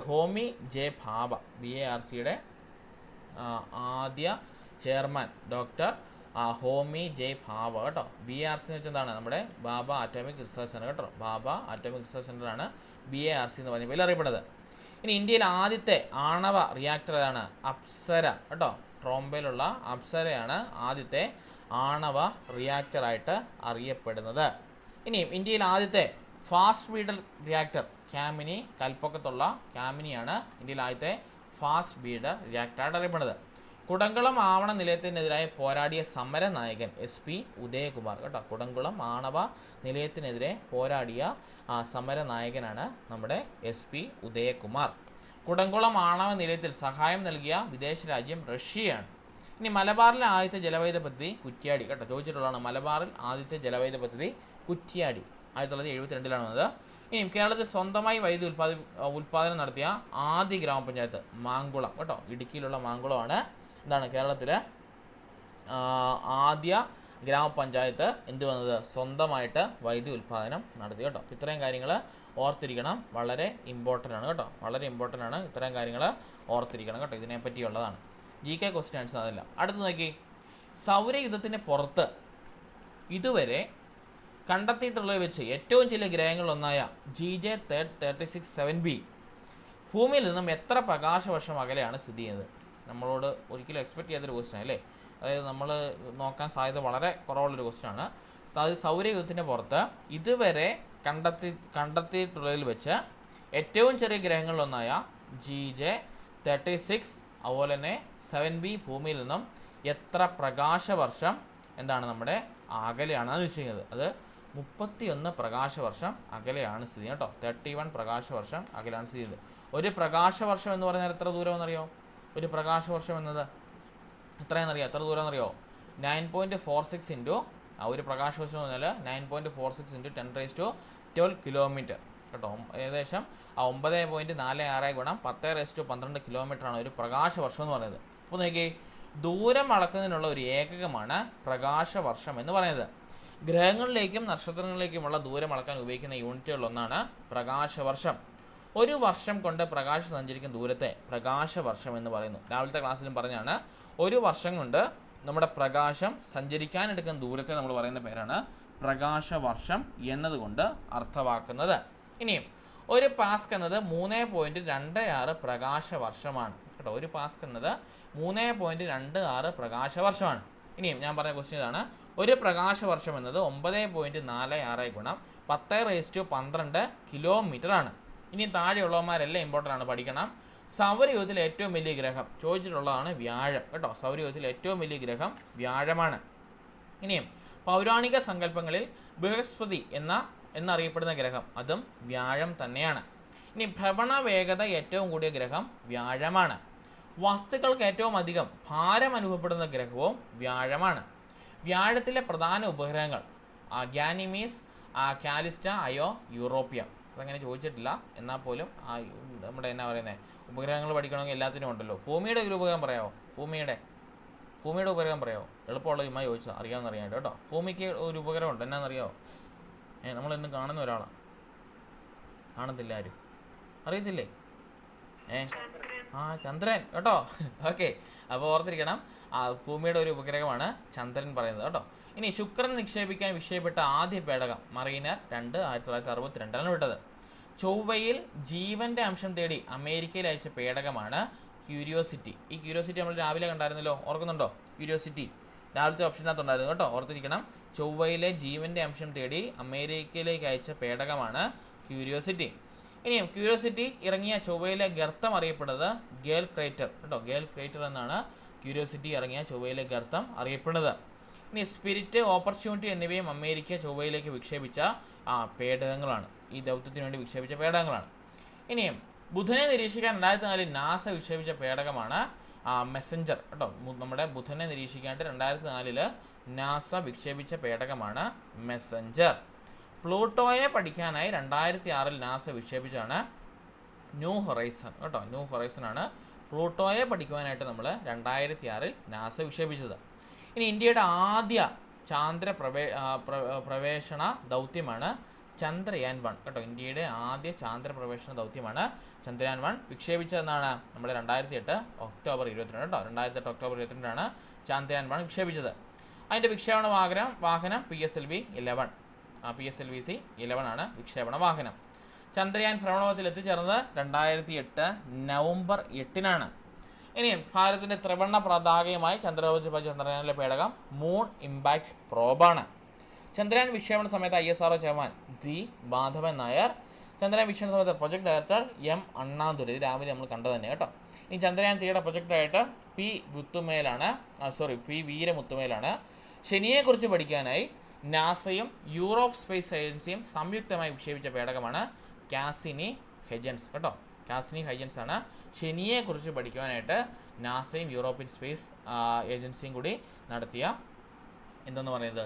Homi J Bhabha. BARCയുടെ ആദ്യ chairman doctor Homi J Bhabha കേട്ടോ. BARC എന്ന് വെച്ചാൽ എന്താണ്? നമ്മുടെ ഭാഭ ആറ്റോമിക് റിസർച്ച് സെൻ്റർ കേട്ടോ. ഭാഭ ആറ്റോമിക് റിസർച്ച് സെൻ്ററാണ് BARC എന്ന് പറഞ്ഞ പേരിൽ അറിയപ്പെടുന്നത്. ഇനി ഇന്ത്യയിലെ ആദ്യത്തെ ആണവ റിയാക്ടർ ഏതാണ്? അപ്സര കേട്ടോ. ട്രോംബയിലുള്ള അപ്സരയാണ് ആദ്യത്തെ ആണവ റിയാക്ടറായിട്ട് അറിയപ്പെടുന്നത്. ഇനിയും ഇന്ത്യയിൽ ആദ്യത്തെ ഫാസ്റ്റ് ബ്രീഡർ റിയാക്ടർ ക്യാമിനി, കൽപ്പൊക്കത്തുള്ള ക്യാമിനിയാണ് ഇന്ത്യയിൽ ആദ്യത്തെ ഫാസ്റ്റ് ബ്രീഡർ റിയാക്ടറായിട്ട് അറിയപ്പെടുന്നത്. കുടംകുളം ആവണ നിലയത്തിനെതിരായി പോരാടിയ സമര നായകൻ SP ഉദയകുമാർ കേട്ടോ. കുടംകുളം ആണവ നിലയത്തിനെതിരെ പോരാടിയ സമര നായകനാണ് നമ്മുടെ SP ഉദയകുമാർ. കുടംകുളം ആണവ നിലയത്തിൽ സഹായം നൽകിയ വിദേശ രാജ്യം റഷ്യയാണ്. ഇനി മലബാറിലെ ആദ്യത്തെ ജലവൈദ്യുത പദ്ധതി കുറ്റ്യാടി കേട്ടോ, ചോദിച്ചിട്ടുള്ളതാണ്. മലബാറിൽ ആദ്യത്തെ ജലവൈദ്യുത പദ്ധതി കുറ്റ്യാടി 1972 വന്നത്. ഇനിയും കേരളത്തിൽ സ്വന്തമായി വൈദ്യുതി ഉൽപ്പാദനം നടത്തിയ ആദ്യ ഗ്രാമപഞ്ചായത്ത് മാങ്കുളം കേട്ടോ. ഇടുക്കിയിലുള്ള മാങ്കുളമാണ് എന്താണ് കേരളത്തിലെ ആദ്യ ഗ്രാമപഞ്ചായത്ത് എന്ത് വന്നത്, സ്വന്തമായിട്ട് വൈദ്യുതി ഉൽപ്പാദനം നടത്തി കേട്ടോ. ഇത്രയും കാര്യങ്ങൾ ഓർത്തിരിക്കണം, വളരെ ഇമ്പോർട്ടൻ്റ് ആണ് കേട്ടോ, വളരെ ഇമ്പോർട്ടൻ്റ് ആണ്. ഇത്രയും കാര്യങ്ങൾ ഓർത്തിരിക്കണം കേട്ടോ, ഇതിനെപ്പറ്റിയുള്ളതാണ്. GK ക്വസ്റ്റ്യൻസ് അതല്ല. അടുത്ത് നോക്കി, സൗരയുധത്തിന് പുറത്ത് ഇതുവരെ കണ്ടെത്തിയിട്ടുള്ളത് വെച്ച് ഏറ്റവും ചില ഗ്രഹങ്ങളിലൊന്നായ GJ 36-7b ഭൂമിയിൽ നിന്നും എത്ര പ്രകാശവർഷം അകലെയാണ് സ്ഥിതി ചെയ്യുന്നത്? നമ്മളോട് ഒരിക്കലും എക്സ്പെക്ട് ചെയ്യാത്തൊരു ക്വസ്റ്റ്യൻ അല്ലേ. അതായത് നമ്മൾ നോക്കാൻ സാധ്യത വളരെ കുറവുള്ളൊരു ക്വസ്റ്റ്യൻ ആണ്. സൗരയുധത്തിൻ്റെ പുറത്ത് ഇതുവരെ കണ്ടെത്തിയിട്ടുള്ളതിൽ വെച്ച് ഏറ്റവും ചെറിയ ഗ്രഹങ്ങളിലൊന്നായ GJ 36 അതുപോലെ തന്നെ 7b ഭൂമിയിൽ നിന്നും എത്ര പ്രകാശവർഷം എന്താണ് നമ്മുടെ അകലെയാണ് വെച്ചിരിക്കുന്നത്? അത് 31 പ്രകാശവർഷം അകലെയാണ് സ്ഥിതി കേട്ടോ. 31 പ്രകാശവർഷം അകലെയാണ് സ്ഥിതി ചെയ്യുന്നത്. ഒരു പ്രകാശവർഷം എന്ന് പറഞ്ഞാൽ എത്ര ദൂരമെന്നറിയോ? ഒരു പ്രകാശവർഷം എന്നത് എത്രയെന്നറിയോ? എത്ര ദൂരമെന്നറിയോ? 9.46 ഇൻറ്റു ഒരു പ്രകാശവർഷം എന്ന് പറഞ്ഞാൽ 9.46 ഇൻറ്റു 10⁻12 കിലോമീറ്റർ കേട്ടോ. ഏകദേശം 9.46 ഗുണം 10⁻12 കിലോമീറ്ററാണ് ഒരു പ്രകാശവർഷം എന്ന് പറയുന്നത്. അപ്പോൾ നോക്കിയേ, ദൂരം അളക്കുന്നതിനുള്ള ഒരു ഏകകമാണ് പ്രകാശവർഷം എന്ന് പറയുന്നത്. ഗ്രഹങ്ങളിലേക്കും നക്ഷത്രങ്ങളിലേക്കുമുള്ള ദൂരം അളക്കാൻ ഉപയോഗിക്കുന്ന യൂണിറ്റുകളിലൊന്നാണ് പ്രകാശവർഷം. ഒരു വർഷം കൊണ്ട് പ്രകാശം സഞ്ചരിക്കുന്ന ദൂരത്തെ പ്രകാശവർഷം എന്ന് പറയുന്നു. രാവിലത്തെ ക്ലാസ്സിലും പറഞ്ഞാണ്, ഒരു വർഷം കൊണ്ട് നമ്മുടെ പ്രകാശം സഞ്ചരിക്കാനെടുക്കുന്ന ദൂരത്തെ നമ്മൾ പറയുന്ന പേരാണ് പ്രകാശവർഷം എന്നതുകൊണ്ട് അർത്ഥമാക്കുന്നത്. ഇനിയും ഒരു പാസ്ക് എന്നത് 3.26 പ്രകാശവർഷമാണ് കേട്ടോ. ഒരു പാസ്ക് എന്നത് 3.26 പ്രകാശവർഷമാണ്. ഇനിയും ഞാൻ പറഞ്ഞ ക്വസ്റ്റ്യൻ ഇതാണ്, ഒരു പ്രകാശവർഷം എന്നത് 9.46 ഗുണം 10⁻12 കിലോമീറ്റർ ആണ്. ഇനി താഴെയുള്ളവന്മാരെല്ലാം ഇമ്പോർട്ടൻ്റ് ആണ്, പഠിക്കണം. സൗരയൂഥത്തിലെ ഏറ്റവും വലിയ ഗ്രഹം ചോദിച്ചിട്ടുള്ളതാണ് വ്യാഴം കേട്ടോ. സൗരയൂഥത്തിലെ ഏറ്റവും വലിയ ഗ്രഹം വ്യാഴമാണ്. ഇനിയും പൗരാണിക സങ്കല്പങ്ങളിൽ ബൃഹസ്പതി എന്നറിയപ്പെടുന്ന ഗ്രഹം അതും വ്യാഴം തന്നെയാണ്. ഇനി ഭ്രമണ വേഗത ഏറ്റവും കൂടിയ ഗ്രഹം വ്യാഴമാണ്. വസ്തുക്കൾക്ക് ഏറ്റവും അധികം ഭാരം അനുഭവപ്പെടുന്ന ഗ്രഹവും വ്യാഴമാണ്. വ്യാഴത്തിലെ പ്രധാന ഉപഗ്രഹങ്ങൾ ഗാനിമീസ്, കാലിസ്റ്റ, അയോ, യൂറോപ്യ. അതങ്ങനെ ചോദിച്ചിട്ടില്ല, എന്നാൽ പോലും നമ്മുടെ എന്നാ പറയുന്നത് ഉപഗ്രഹങ്ങൾ പഠിക്കണമെങ്കിൽ എല്ലാത്തിനും ഉണ്ടല്ലോ. ഭൂമിയുടെ ഒരു ഉപഗ്രഹം പറയാമോ? ഭൂമിയുടെ ഉപഗ്രഹം പറയാമോ? എളുപ്പമുള്ള ചുമ്മാ ചോദിച്ചാൽ അറിയാമെന്ന് അറിയാനായിട്ട് കേട്ടോ. ഭൂമിക്ക് ഒരു ഉപഗ്രഹം ഉണ്ട്, എന്നാണെന്നറിയാമോ? നമ്മളെന്നും കാണുന്ന ഒരാളാണ്, കാണത്തില്ല ആരും, അറിയത്തില്ലേ? ചന്ദ്രൻ കേട്ടോ. ഓക്കെ, അപ്പോൾ ഓർത്തിരിക്കണം, ഭൂമിയുടെ ഒരു ഉപഗ്രഹമാണ് ചന്ദ്രൻ പറയുന്നത് കേട്ടോ. ഇനി ശുക്രൻ നിക്ഷേപിക്കാൻ വിക്ഷേപിച്ച ആദ്യ പേടകം മറീനർ 2 1962 വിട്ടത്. ചൊവ്വയിൽ ജീവന്റെ അംശം തേടി അമേരിക്കയിൽ അയച്ച പേടകമാണ് ക്യൂരിയോസിറ്റി. ഈ ക്യൂരിയോസിറ്റി നമ്മൾ രാവിലെ കണ്ടായിരുന്നല്ലോ, ഓർക്കുന്നുണ്ടോ? ക്യൂരിയോസിറ്റി രാവിലത്തെ ഓപ്ഷനകത്തുണ്ടായിരുന്നു കേട്ടോ, ഓർത്തിരിക്കണം. ചൊവ്വയിലെ ജീവന്റെ അംശം തേടി അമേരിക്കയിലേക്ക് അയച്ച പേടകമാണ് ക്യൂരിയോസിറ്റി. ഇനിയും ക്യൂരിയോസിറ്റി ഇറങ്ങിയ ചൊവ്വയിലെ ഗർത്തം അറിയപ്പെടുന്നത് ഗേൽ ക്രേറ്റർ കേട്ടോ. ഗേൽ ക്രേറ്റർ എന്നാണ് ക്യൂരിയോസിറ്റി ഇറങ്ങിയ ചൊവ്വയിലെ ഗർത്തം അറിയപ്പെടുന്നത്. ഇനി സ്പിരിറ്റ്, ഓപ്പർച്യൂണിറ്റി എന്നിവയും അമേരിക്ക ചൊവ്വയിലേക്ക് വിക്ഷേപിച്ച പേടകങ്ങളാണ്. ഈ ദൗത്യത്തിന് വേണ്ടി വിക്ഷേപിച്ച പേടകങ്ങളാണ്. ഇനിയും ബുധനെ നിരീക്ഷിക്കാൻ 2004 നാസ വിക്ഷേപിച്ച പേടകമാണ് മെസ്സഞ്ചർ കേട്ടോ. നമ്മുടെ ബുധനെ നിരീക്ഷിക്കാനായിട്ട് 2004 നാസ വിക്ഷേപിച്ച പേടകമാണ് മെസ്സഞ്ചർ. പ്ലൂട്ടോയെ പഠിക്കാനായി 2006 നാസ വിക്ഷേപിച്ചാണ് ന്യൂ ഹൊറൈസൺ കേട്ടോ. ന്യൂ ഹൊറൈസൺ ആണ് പ്ലൂട്ടോയെ പഠിക്കുവാനായിട്ട് നമ്മൾ 2006 നാസ വിക്ഷേപിച്ചത്. ഇനി ഇന്ത്യയുടെ ആദ്യ ചാന്ദ്ര പ്രവേശന ദൗത്യമാണ് ചന്ദ്രയാൻ 1 കേട്ടോ. ഇന്ത്യയുടെ ആദ്യ ചാന്ദ്ര പ്രവേശന ദൗത്യമാണ് ചന്ദ്രയാൻ 1. വിക്ഷേപിച്ചതെന്നാണ് നമ്മുടെ 2008 ഒക്ടോബർ 22 കേട്ടോ. 2008 ഒക്ടോബർ 22 ചന്ദ്രയാൻ 1 വിക്ഷേപിച്ചത്. അതിൻ്റെ വിക്ഷേപണ വാഹനം PSLV-11 PSLV-C-11 ആണ് വിക്ഷേപണ വാഹനം. ചന്ദ്രയാൻ ഭ്രമണപഥത്തിൽ എത്തിച്ചേർന്നത് 2008 നവംബർ 8 ഇനി ഭാരതത്തിൻ്റെ ത്രിവർണ്ണ പതാകയുമായി ചന്ദ്രപഥത്തിൽ ചന്ദ്രയാനിലെ പേടകം മൂൺ ഇമ്പാക്ട് പ്രോബാണ്. ചന്ദ്രയാൻ വിക്ഷേപണ സമയത്ത് ISRO chairman D Madhavan Nair, Chandrayaan വിക്ഷേപണ സമയത്ത് പ്രൊജക്ട് ഡയറക്ടർ M അണ്ണാതുരൈ. ഇത് രാവിലെ നമ്മൾ കണ്ടത് തന്നെ കേട്ടോ. ഈ ചന്ദ്രയാൻ 3യുടെ പ്രൊജക്ട് ഡയറക്ടർ P വീരമുത്തുമേലാണ്. ശനിയെക്കുറിച്ച് പഠിക്കാനായി നാസയും യൂറോപ്പ് സ്പേസ് ഏജൻസിയും സംയുക്തമായി വിക്ഷേപിച്ച പേടകമാണ് കാസിനി ഹൈജൻസ് കേട്ടോ. കാസിനി ഹൈജൻസ് ആണ് ശനിയെക്കുറിച്ച് പഠിക്കുവാനായിട്ട് നാസയും യൂറോപ്യൻ സ്പേസ് ഏജൻസിയും കൂടി നടത്തിയ എന്തെന്ന് പറയുന്നത്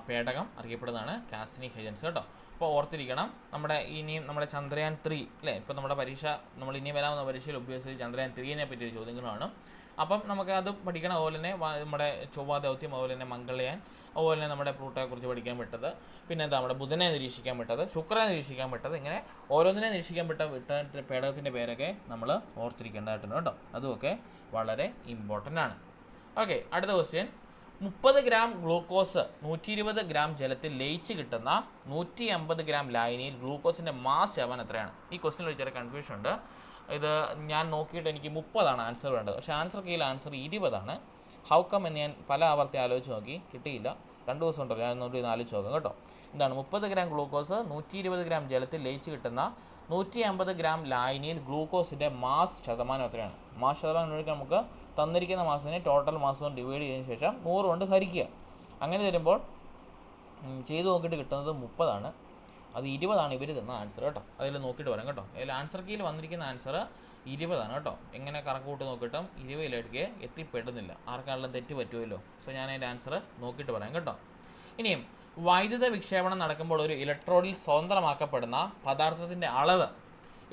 പേടകം അറിയപ്പെടുന്നതാണ് കാസിനി ഹൈജൻസ് കേട്ടോ. അപ്പോൾ ഓർത്തിരിക്കണം, നമ്മുടെ ചന്ദ്രയാൻ 3 അല്ലേ, ഇപ്പോൾ നമ്മുടെ പരീക്ഷ നമ്മൾ ഇനി വരാവുന്ന പരീക്ഷയിൽ ഉപയോഗിച്ച് ചന്ദ്രയാൻ 3നെ പറ്റിയൊരു ചോദ്യങ്ങളാണ്. അപ്പം നമുക്ക് അത് പഠിക്കണം. അതുപോലെ തന്നെ നമ്മുടെ ചൊവ്വ ദൗത്യം, അതുപോലെ തന്നെ മംഗളയാൻ, അതുപോലെ തന്നെ നമ്മുടെ പ്ലൂട്ടോയെക്കുറിച്ച് പഠിക്കാൻ വിട്ടത്, പിന്നെ എന്താ നമ്മുടെ ബുധനെ നിരീക്ഷിക്കാൻ വിട്ടത്, ശുക്രനെ നിരീക്ഷിക്കാൻ വിട്ടത്, ഇങ്ങനെ ഓരോന്നിനെ നിരീക്ഷിക്കാൻ വിട്ട പേടകത്തിൻ്റെ പേരൊക്കെ നമ്മൾ ഓർത്തിരിക്കേണ്ടതായിട്ടുണ്ട് കേട്ടോ. അതുമൊക്കെ വളരെ ഇമ്പോർട്ടൻ്റ് ആണ്. ഓക്കെ, അടുത്ത ക്വസ്റ്റ്യൻ. 30 ഗ്രാം ഗ്ലൂക്കോസ് 120 ഗ്രാം ജലത്തിൽ ലയിച്ച് കിട്ടുന്ന 150 ഗ്രാം ലായനിയിൽ ഗ്ലൂക്കോസിൻ്റെ മാസ് ശതമാനം എത്രയാണ്? ഈ ക്വസ്റ്റ്യനിൽ ഒരു ചെറിയ കൺഫ്യൂഷൻ ഉണ്ട്. ഇത് ഞാൻ നോക്കിയിട്ട് എനിക്ക് 30 ആൻസർ വേണ്ടത്, പക്ഷേ ആൻസർ കീഴിൽ ആൻസർ 20. ഹൗ കം എന്ന് ഞാൻ പല ആവർത്തി ആലോചിച്ച് നോക്കി, കിട്ടിയില്ല. 2 ദിവസം ഉണ്ടല്ലോ, ഞാൻ ഒന്നുകൂടി ആലോചിച്ച് നോക്കാം കേട്ടോ. എന്താണ് 30 ഗ്രാം ഗ്ലൂക്കോസ് 120 ഗ്രാം ജലത്തിൽ ലയിച്ച് കിട്ടുന്ന 150 ഗ്രാം ലായനിയിൽ ഗ്ലൂക്കോസിൻ്റെ മാസ് ശതമാനം എത്രയാണ്? മാസ് ശതമാനം ഒഴിക്കാൻ നമുക്ക് തന്നിരിക്കുന്ന മാസത്തിനെ ടോട്ടൽ മാസം കൊണ്ട് ഡിവൈഡ് ചെയ്തതിന് ശേഷം 100 കൊണ്ട് ഹരിക്കുക. അങ്ങനെ വരുമ്പോൾ ചെയ്ത് നോക്കിയിട്ട് കിട്ടുന്നത് 30. അത് 20 ഇവർ തന്ന ആൻസർ കേട്ടോ. അതിൽ നോക്കിയിട്ട് പറയാം കേട്ടോ. അതിൽ ആൻസർ കീയിൽ വന്നിരിക്കുന്ന ആൻസർ 20 കേട്ടോ. എങ്ങനെ കണക്ക് കൂട്ടി നോക്കിയിട്ടും 20ലേക്ക് എത്തിപ്പെടുന്നില്ല. ആർക്കാണെങ്കിലും തെറ്റ് പറ്റുമല്ലോ. സോ ഞാൻ അതിൻ്റെ ആൻസർ നോക്കിയിട്ട് പറയാം കേട്ടോ. ഇനിയും വൈദ്യുത വിക്ഷേപണം നടക്കുമ്പോൾ ഒരു ഇലക്ട്രോഡിൽ സ്വതന്ത്രമാക്കപ്പെടുന്ന പദാർത്ഥത്തിൻ്റെ അളവ്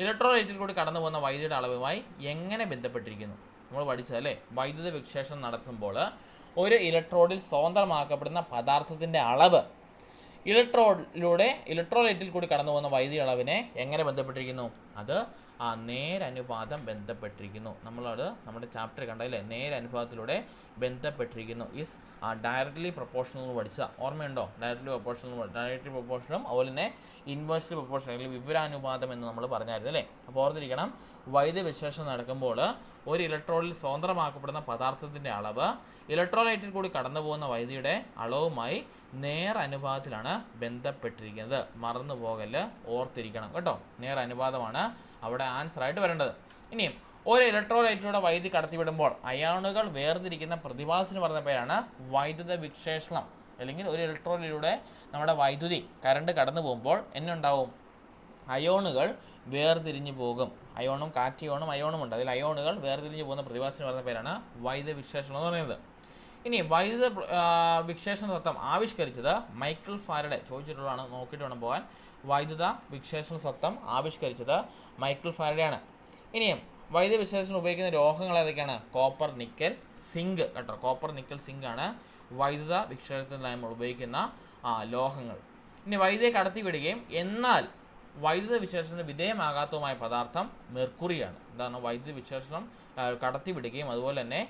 ഇലക്ട്രോലൈറ്റിൽ കൂടി കടന്നു പോകുന്ന വൈദ്യുതിയുടെ അളവുമായി എങ്ങനെ ബന്ധപ്പെട്ടിരിക്കുന്നു? നമ്മൾ പഠിച്ചതല്ലേ, വൈദ്യുത വിക്ഷേപണം നടത്തുമ്പോൾ ഒരു ഇലക്ട്രോഡിൽ സ്വതന്ത്രമാക്കപ്പെടുന്ന പദാർത്ഥത്തിൻ്റെ അളവ് ഇലക്ട്രോലൈറ്റിൽ കൂടി കടന്നു പോകുന്ന വൈദ്യുതി അളവിനെ എങ്ങനെ ബന്ധപ്പെട്ടിരിക്കുന്നു? അത് നേരനുപാതം ബന്ധപ്പെട്ടിരിക്കുന്നു. നമ്മളത് നമ്മുടെ ചാപ്റ്റർ കണ്ടല്ലേ, നേരനുപാതത്തിലൂടെ ബന്ധപ്പെട്ടിരിക്കുന്നു. ഈസ് ഡയറക്റ്റ്ലി പ്രൊപ്പോർഷണൽ എന്ന് പഠിച്ച ഓർമ്മയുണ്ടോ? ഡയറക്റ്റ്ലി പ്രൊപ്പോർഷനും അതുപോലെ തന്നെ ഇൻവേഴ്സ്ലി പ്രൊപ്പോർഷൻ അല്ലെങ്കിൽ വിവരാനുപാതം എന്ന് നമ്മൾ പറഞ്ഞായിരുന്നു അല്ലേ. അപ്പോൾ ഓർത്തിരിക്കണം, വൈദ്യുത വിശ്ലേഷണം നടക്കുമ്പോൾ ഒരു ഇലക്ട്രോണിൽ സ്വതന്ത്രമാക്കപ്പെടുന്ന പദാർത്ഥത്തിൻ്റെ അളവ് ഇലക്ട്രോലൈറ്റിൽ കൂടി കടന്നു പോകുന്ന വൈദ്യുതിയുടെ അളവുമായി നേരനുപാതത്തിലാണ് ബന്ധപ്പെട്ടിരിക്കുന്നത്. മറന്നു പോകല്, ഓർത്തിരിക്കണം കേട്ടോ. നേരനുപാതമാണ് അവിടെ ആൻസർ ആയിട്ട് വരേണ്ടത്. ഇനിയും ഒരു ഇലക്ട്രോലൈറ്റിലൂടെ വൈദ്യുതി കടത്തിവിടുമ്പോൾ അയോണുകൾ വേർതിരിക്കുന്ന പ്രതിഭാസത്തിന് പറയുന്ന പേരാണ് വൈദ്യുത വിക്ഷേഷണം. അല്ലെങ്കിൽ ഒരു ഇലക്ട്രോലൈറ്റിലൂടെ നമ്മുടെ വൈദ്യുതി കറണ്ട് കടന്നു പോകുമ്പോൾ എന്നുണ്ടാവും? അയോണുകൾ വേർതിരിഞ്ഞു പോകും. അയോണും കാറ്റിയോണും അയോണും ഉണ്ട്. അതിൽ അയോണുകൾ വേർതിരിഞ്ഞു പോകുന്ന പ്രതിഭാസത്തിന് പറയുന്ന പേരാണ് വൈദ്യുത വിക്ഷേഷണം എന്ന് പറയുന്നത്. ഇനി വൈദ്യുത വിക്ഷേഷണ തത്വം ആവിഷ്കരിച്ചത് മൈക്കിൾ ഫാരഡെ. ചോദിച്ചിട്ടുള്ളതാണ്, നോക്കിയിട്ട് വേണം പോകാൻ. വൈദ്യുത വിക്ഷേഷണ തത്വം ആവിഷ്കരിച്ചത് മൈക്കിൾ ഫാരഡെ ആണ്. ഇനിയും വൈദ്യുത വിക്ഷേഷണം ഉപയോഗിക്കുന്ന ലോഹങ്ങൾ ഏതൊക്കെയാണ്? കോപ്പർ, നിക്കൽ, സിങ്ക് കേട്ടോ. കോപ്പർ, നിക്കൽ, സിങ്ക് ആണ് വൈദ്യുത വിക്ഷേപണത്തിനായി നമ്മൾ ഉപയോഗിക്കുന്ന ലോഹങ്ങൾ. ഇനി വൈദ്യുതിയെ കടത്തിവിടുകയും എന്നാൽ വൈദ്യുത വിക്ഷേപണത്തിന് വിധേയമാകാത്തതുമായ പദാർത്ഥം മെർക്കുറിയാണ്. എന്താണ്? വൈദ്യുതി വിക്ഷേപണം കടത്തിവിടുകയും അതുപോലെ തന്നെ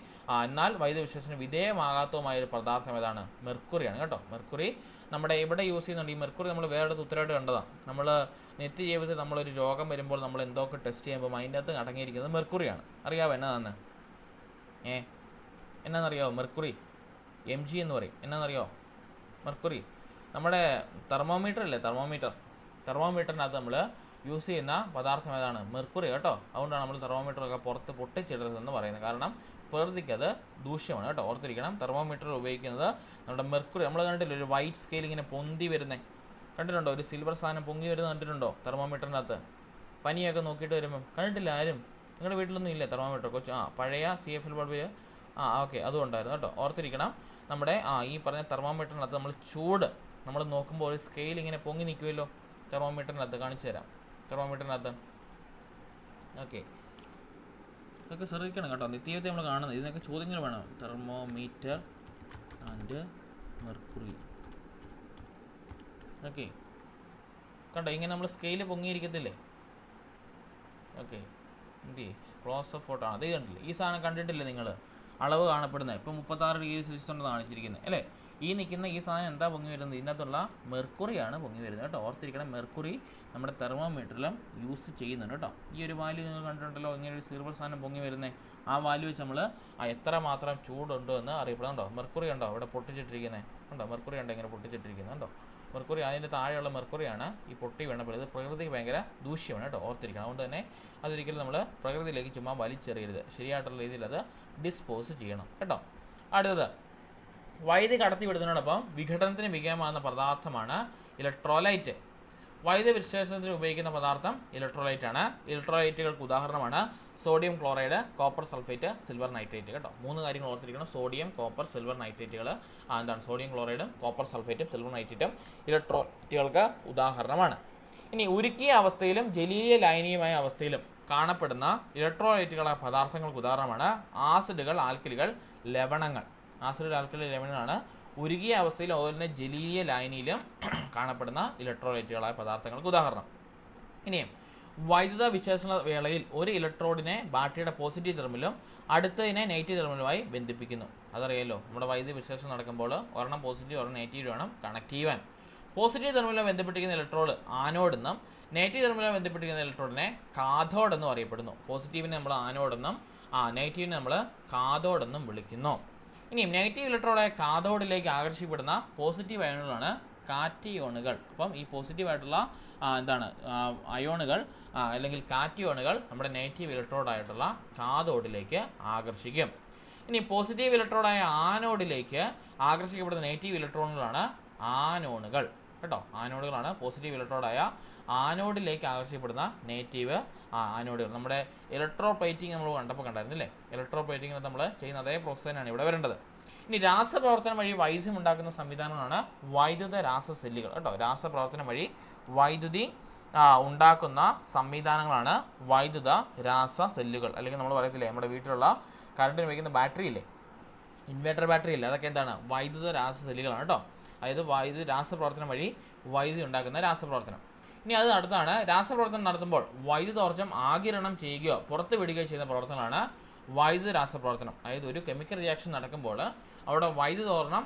എന്നാൽ വൈദ്യുതി വിക്ഷേപണത്തിന് വിധേയമാകാത്തതുമായ ഒരു പദാർത്ഥം ഏതാണ്? മെർക്കുറിയാണ് കേട്ടോ. മെർക്കുറി നമ്മുടെ ഇവിടെ യൂസ് ചെയ്യുന്നുണ്ട്. ഈ മെർക്കുറി നമ്മൾ വേറെടുത്ത് ഉത്തരവായിട്ട് കണ്ടതാണ്. നമ്മൾ നിത്യജീവിതത്തിൽ നമ്മളൊരു രോഗം വരുമ്പോൾ നമ്മൾ എന്തൊക്കെ ടെസ്റ്റ് ചെയ്യുമ്പോൾ അതിൻ്റെ അകത്ത് അടങ്ങിയിരിക്കുന്നത് മെർക്കുറിയാണ്. അറിയാമോ എന്നതാന്ന്? എന്നാണെന്നറിയാമോ? മെർക്കുറി Mg എന്ന് പറയും. എന്നാണെന്നറിയാമോ? മെർക്കുറി നമ്മുടെ തെർമോമീറ്റർ അല്ലേ, തെർമോമീറ്ററിനകത്ത് നമ്മൾ യൂസ് ചെയ്യുന്ന പദാർത്ഥം ഏതാണ്? മെർക്കുറി കേട്ടോ. അതുകൊണ്ടാണ് നമ്മൾ തെർമോമീറ്ററൊക്കെ പുറത്ത് പൊട്ടിച്ചിടരുതെന്ന് പറയുന്നത്. കാരണം പ്രകൃതിക്ക് അത് ദൂഷ്യമാണ് കേട്ടോ. ഓർത്തിരിക്കണം, തെർമോമീറ്റർ ഉപയോഗിക്കുന്നത് നമ്മുടെ മെർക്കുറി. നമ്മൾ കണ്ടിട്ടില്ല ഒരു വൈറ്റ് സ്കെയിൽ ഇങ്ങനെ പൊന്തി വരുന്നത് കണ്ടിട്ടുണ്ടോ? ഒരു സിൽവർ സാധനം പൊങ്ങി വരുന്നത് കണ്ടിട്ടുണ്ടോ തെർമോമീറ്ററിനകത്ത്? പനിയൊക്കെ നോക്കിയിട്ട് വരുമ്പം കണ്ടിട്ടില്ല ആരും? നിങ്ങളുടെ വീട്ടിലൊന്നും ഇല്ലേ തെർമോമീറ്റർ? പഴയ CFL ബൾബിൽ ഓക്കെ അതുകൊണ്ടായിരുന്നു കേട്ടോ. ഓർത്തിരിക്കണം, നമ്മുടെ ഈ പറഞ്ഞ തെർമോമീറ്ററിനകത്ത് നമ്മൾ ചൂട് നമ്മൾ നോക്കുമ്പോൾ ഒരു സ്കെയിൽ ഇങ്ങനെ പൊങ്ങി നിൽക്കുമല്ലോ തെർമോമീറ്ററിനകത്ത്. കാണിച്ചു തരാം. തെർമോമീറ്ററിനകത്ത് ഓക്കെ, ഇതൊക്കെ ശ്രദ്ധിക്കണം കേട്ടോ. നിത്യജീവിതത്തിൽ നമ്മൾ കാണുന്നത് ഇതിനൊക്കെ ചോദ്യങ്ങൾ വേണം. Thermometer and mercury. ഓക്കെ കണ്ടോ, ഇങ്ങനെ നമ്മൾ സ്കെയിൽ പൊങ്ങിയിരിക്കത്തില്ലേ? ഓക്കെ, എന്ത് ക്ലോസ് ഓഫ് ഫോട്ടോ ആണ്. അത് കണ്ടില്ലേ? ഈ സാധനം കണ്ടിട്ടില്ലേ നിങ്ങൾ? അളവ് കാണപ്പെടുന്നത്. ഇപ്പോൾ 36°C ഉണ്ടെന്ന് കാണിച്ചിരിക്കുന്നത് അല്ലേ. ഈ നിൽക്കുന്ന ഈ സാധനം എന്താ പൊങ്ങി വരുന്നത്? ഇതിനകത്തുള്ള മെർക്കുറിയാണ് പൊങ്ങി വരുന്നത് കേട്ടോ. ഓർത്തിരിക്കണം, മെർക്കുറി നമ്മുടെ തെർമോമീറ്ററിലും യൂസ് ചെയ്യുന്നുണ്ട് കേട്ടോ. ഈ ഒരു വാല്യൂ നിങ്ങൾ കണ്ടിട്ടുണ്ടല്ലോ, ഇങ്ങനെ ഒരു സീറബിൾ സാധനം പൊങ്ങി വരുന്നത്. ആ വാല്യൂ വെച്ച് നമ്മൾ എത്രമാത്രം ചൂടുണ്ടോ എന്ന് അറിയപ്പെടുന്നുണ്ടോ. മെർക്കുറി ഉണ്ടോ അവിടെ പൊട്ടിച്ചിട്ടിരിക്കുന്നത് ഉണ്ടോ? മെർക്കുറി ഉണ്ടോ ഇങ്ങനെ പൊട്ടിച്ചിട്ടിരിക്കുന്നത് ഉണ്ടോ? മെർക്കുറി, അതിൻ്റെ താഴെയുള്ള മെർക്കുറിയാണ് ഈ പൊട്ടി വീണപ്പോൾ. ഇത് പ്രകൃതിക്ക് ഭയങ്കര ദൂഷ്യമാണ് കേട്ടോ, ഓർത്തിരിക്കണം. അതുകൊണ്ട് തന്നെ അതൊരിക്കലും നമ്മൾ പ്രകൃതിയിലേക്ക് ചുമ്മാ വലിച്ചെറിയരുത്. ശരിയായിട്ടുള്ള രീതിയിൽ അത് ഡിസ്പോസ് ചെയ്യണം കേട്ടോ. അടുത്തത്, വൈദ്യുതി കടത്തി വിടുന്നതിനോടൊപ്പം വിഘടനത്തിന് വിധേയമാകുന്ന പദാർത്ഥമാണ് ഇലക്ട്രോലൈറ്റ്. വൈദ്യുതി വിശ്ലേഷണത്തിന് ഉപയോഗിക്കുന്ന പദാർത്ഥം ഇലക്ട്രോലൈറ്റ് ആണ്. ഇലക്ട്രോലൈറ്റുകൾക്ക് ഉദാഹരണമാണ് sodium chloride, copper sulphate, silver nitrate കേട്ടോ. 3 കാര്യങ്ങൾ ഓർത്തിരിക്കണം. സോഡിയം, കോപ്പർ, സിൽവർ നൈട്രേറ്റുകൾ എന്താണ്? സോഡിയം ക്ലോറൈഡും കോപ്പർ സൾഫേറ്റും സിൽവർ നൈട്രേറ്റും ഇലക്ട്രോലൈറ്റുകൾക്ക് ഉദാഹരണമാണ്. ഇനി ഉരുക്കിയ അവസ്ഥയിലും ജലീയ ലായനീയമായ അവസ്ഥയിലും കാണപ്പെടുന്ന ഇലക്ട്രോലൈറ്റുകളായ പദാർത്ഥങ്ങൾക്ക് ഉദാഹരണമാണ് ആസിഡുകൾ, ആൽക്കലികൾ, ലവണങ്ങൾ. ആസിഡ്, ആൽക്കലി, ലവണങ്ങളാണ് ഉരുകിയ അവസ്ഥയിലും അതുപോലെ തന്നെ ജലീയ ലായനിയിലും കാണപ്പെടുന്ന ഇലക്ട്രോലൈറ്റുകളായ പദാർത്ഥങ്ങൾക്ക് ഉദാഹരണം. ഇനിയും വൈദ്യുത വിശ്ലേഷണ വേളയിൽ ഒരു ഇലക്ട്രോഡിനെ ബാറ്ററിയുടെ പോസിറ്റീവ് ടെർമിനലും അടുത്തതിനെ നെഗറ്റീവ് ടെർമിനലുമായി ബന്ധിപ്പിക്കുന്നു. അതറിയാലോ, നമ്മുടെ വൈദ്യുത വിശ്ലേഷണം നടക്കുമ്പോൾ ഒരെണ്ണം പോസിറ്റീവ് ഒരെണ്ണം നെഗറ്റീവ് വേണം കണക്ട് ചെയ്യാൻ. പോസിറ്റീവ് ടെർമിനലുമായി ബന്ധപ്പെട്ടിരിക്കുന്ന ഇലക്ട്രോഡ് ആനോഡ് എന്നും നെഗറ്റീവ് ടെർമിനലുമായി ബന്ധപ്പെട്ടിരിക്കുന്ന ഇലക്ട്രോഡിനെ കാഥോഡ് എന്നും അറിയപ്പെടുന്നു. പോസിറ്റീവിനെ നമ്മൾ ആനോഡ് എന്നും നെഗറ്റീവിനെ നമ്മൾ കാഥോഡ് എന്നും വിളിക്കുന്നു. ഇനി നെഗറ്റീവ് ഇലക്ട്രോഡായ കാഥോഡിലേക്ക് ആകർഷിക്കപ്പെടുന്ന പോസിറ്റീവ് അയോണുകളാണ് കാറ്റിയോണുകൾ. അപ്പം ഈ പോസിറ്റീവായിട്ടുള്ള അയോണുകൾ അല്ലെങ്കിൽ കാറ്റിയോണുകൾ നമ്മുടെ നെഗറ്റീവ് ഇലക്ട്രോഡായിട്ടുള്ള കാഥോഡിലേക്ക് ആകർഷിക്കും. ഇനി പോസിറ്റീവ് ഇലക്ട്രോഡായ ആനോഡിലേക്ക് ആകർഷിക്കപ്പെടുന്ന നെഗറ്റീവ് ഇലക്ട്രോണുകളാണ് ആനോണുകൾ കേട്ടോ. ആനോഡുകളാണ് പോസിറ്റീവ് ഇലക്ട്രോഡായ ആനോഡിലേക്ക് ആകർഷിക്കപ്പെടുന്ന നെഗറ്റീവ് ആനോഡുകൾ. നമ്മുടെ ഇലക്ട്രോപ്ലേറ്റിംഗ് നമ്മൾ കണ്ടായിരുന്നില്ലേ. ഇലക്ട്രോപ്ലേറ്റിംഗ് നമ്മൾ ചെയ്യുന്ന അതേ പ്രോസസ് തന്നെയാണ് ഇവിടെ വരേണ്ടത്. ഇനി രാസപ്രവർത്തനം വഴി വൈദ്യുതി ഉണ്ടാക്കുന്ന സംവിധാനങ്ങളാണ് വൈദ്യുത രാസ സെല്ലുകൾ കേട്ടോ. രാസപ്രവർത്തനം വഴി വൈദ്യുതി ഉണ്ടാക്കുന്ന സംവിധാനങ്ങളാണ് വൈദ്യുത രാസ സെല്ലുകൾ. അല്ലെങ്കിൽ നമ്മൾ പറയത്തില്ലേ, നമ്മുടെ വീട്ടിലുള്ള കറണ്ടിന് ഉപയോഗിക്കുന്ന ബാറ്ററി ഇല്ലേ, ഇൻവേർട്ടർ ബാറ്ററി ഇല്ലേ, അതൊക്കെ എന്താണ്? വൈദ്യുത രാസ സെല്ലുകളാണ് കേട്ടോ. അതായത് വൈദ്യുത രാസപ്രവർത്തനം വഴി വൈദ്യുതി ഉണ്ടാക്കുന്ന രാസപ്രവർത്തനം. ഇനി അത് അടുത്താണ്, രാസപ്രവർത്തനം നടത്തുമ്പോൾ വൈദ്യുതോർജ്ജം ആഗിരണം ചെയ്യുകയോ പുറത്ത് വിടുകയോ ചെയ്യുന്ന പ്രവർത്തനമാണ് വൈദ്യുത രാസപ്രവർത്തനം. അതായത് ഒരു കെമിക്കൽ റിയാക്ഷൻ നടക്കുമ്പോൾ അവിടെ വൈദ്യുതോർജ്ജം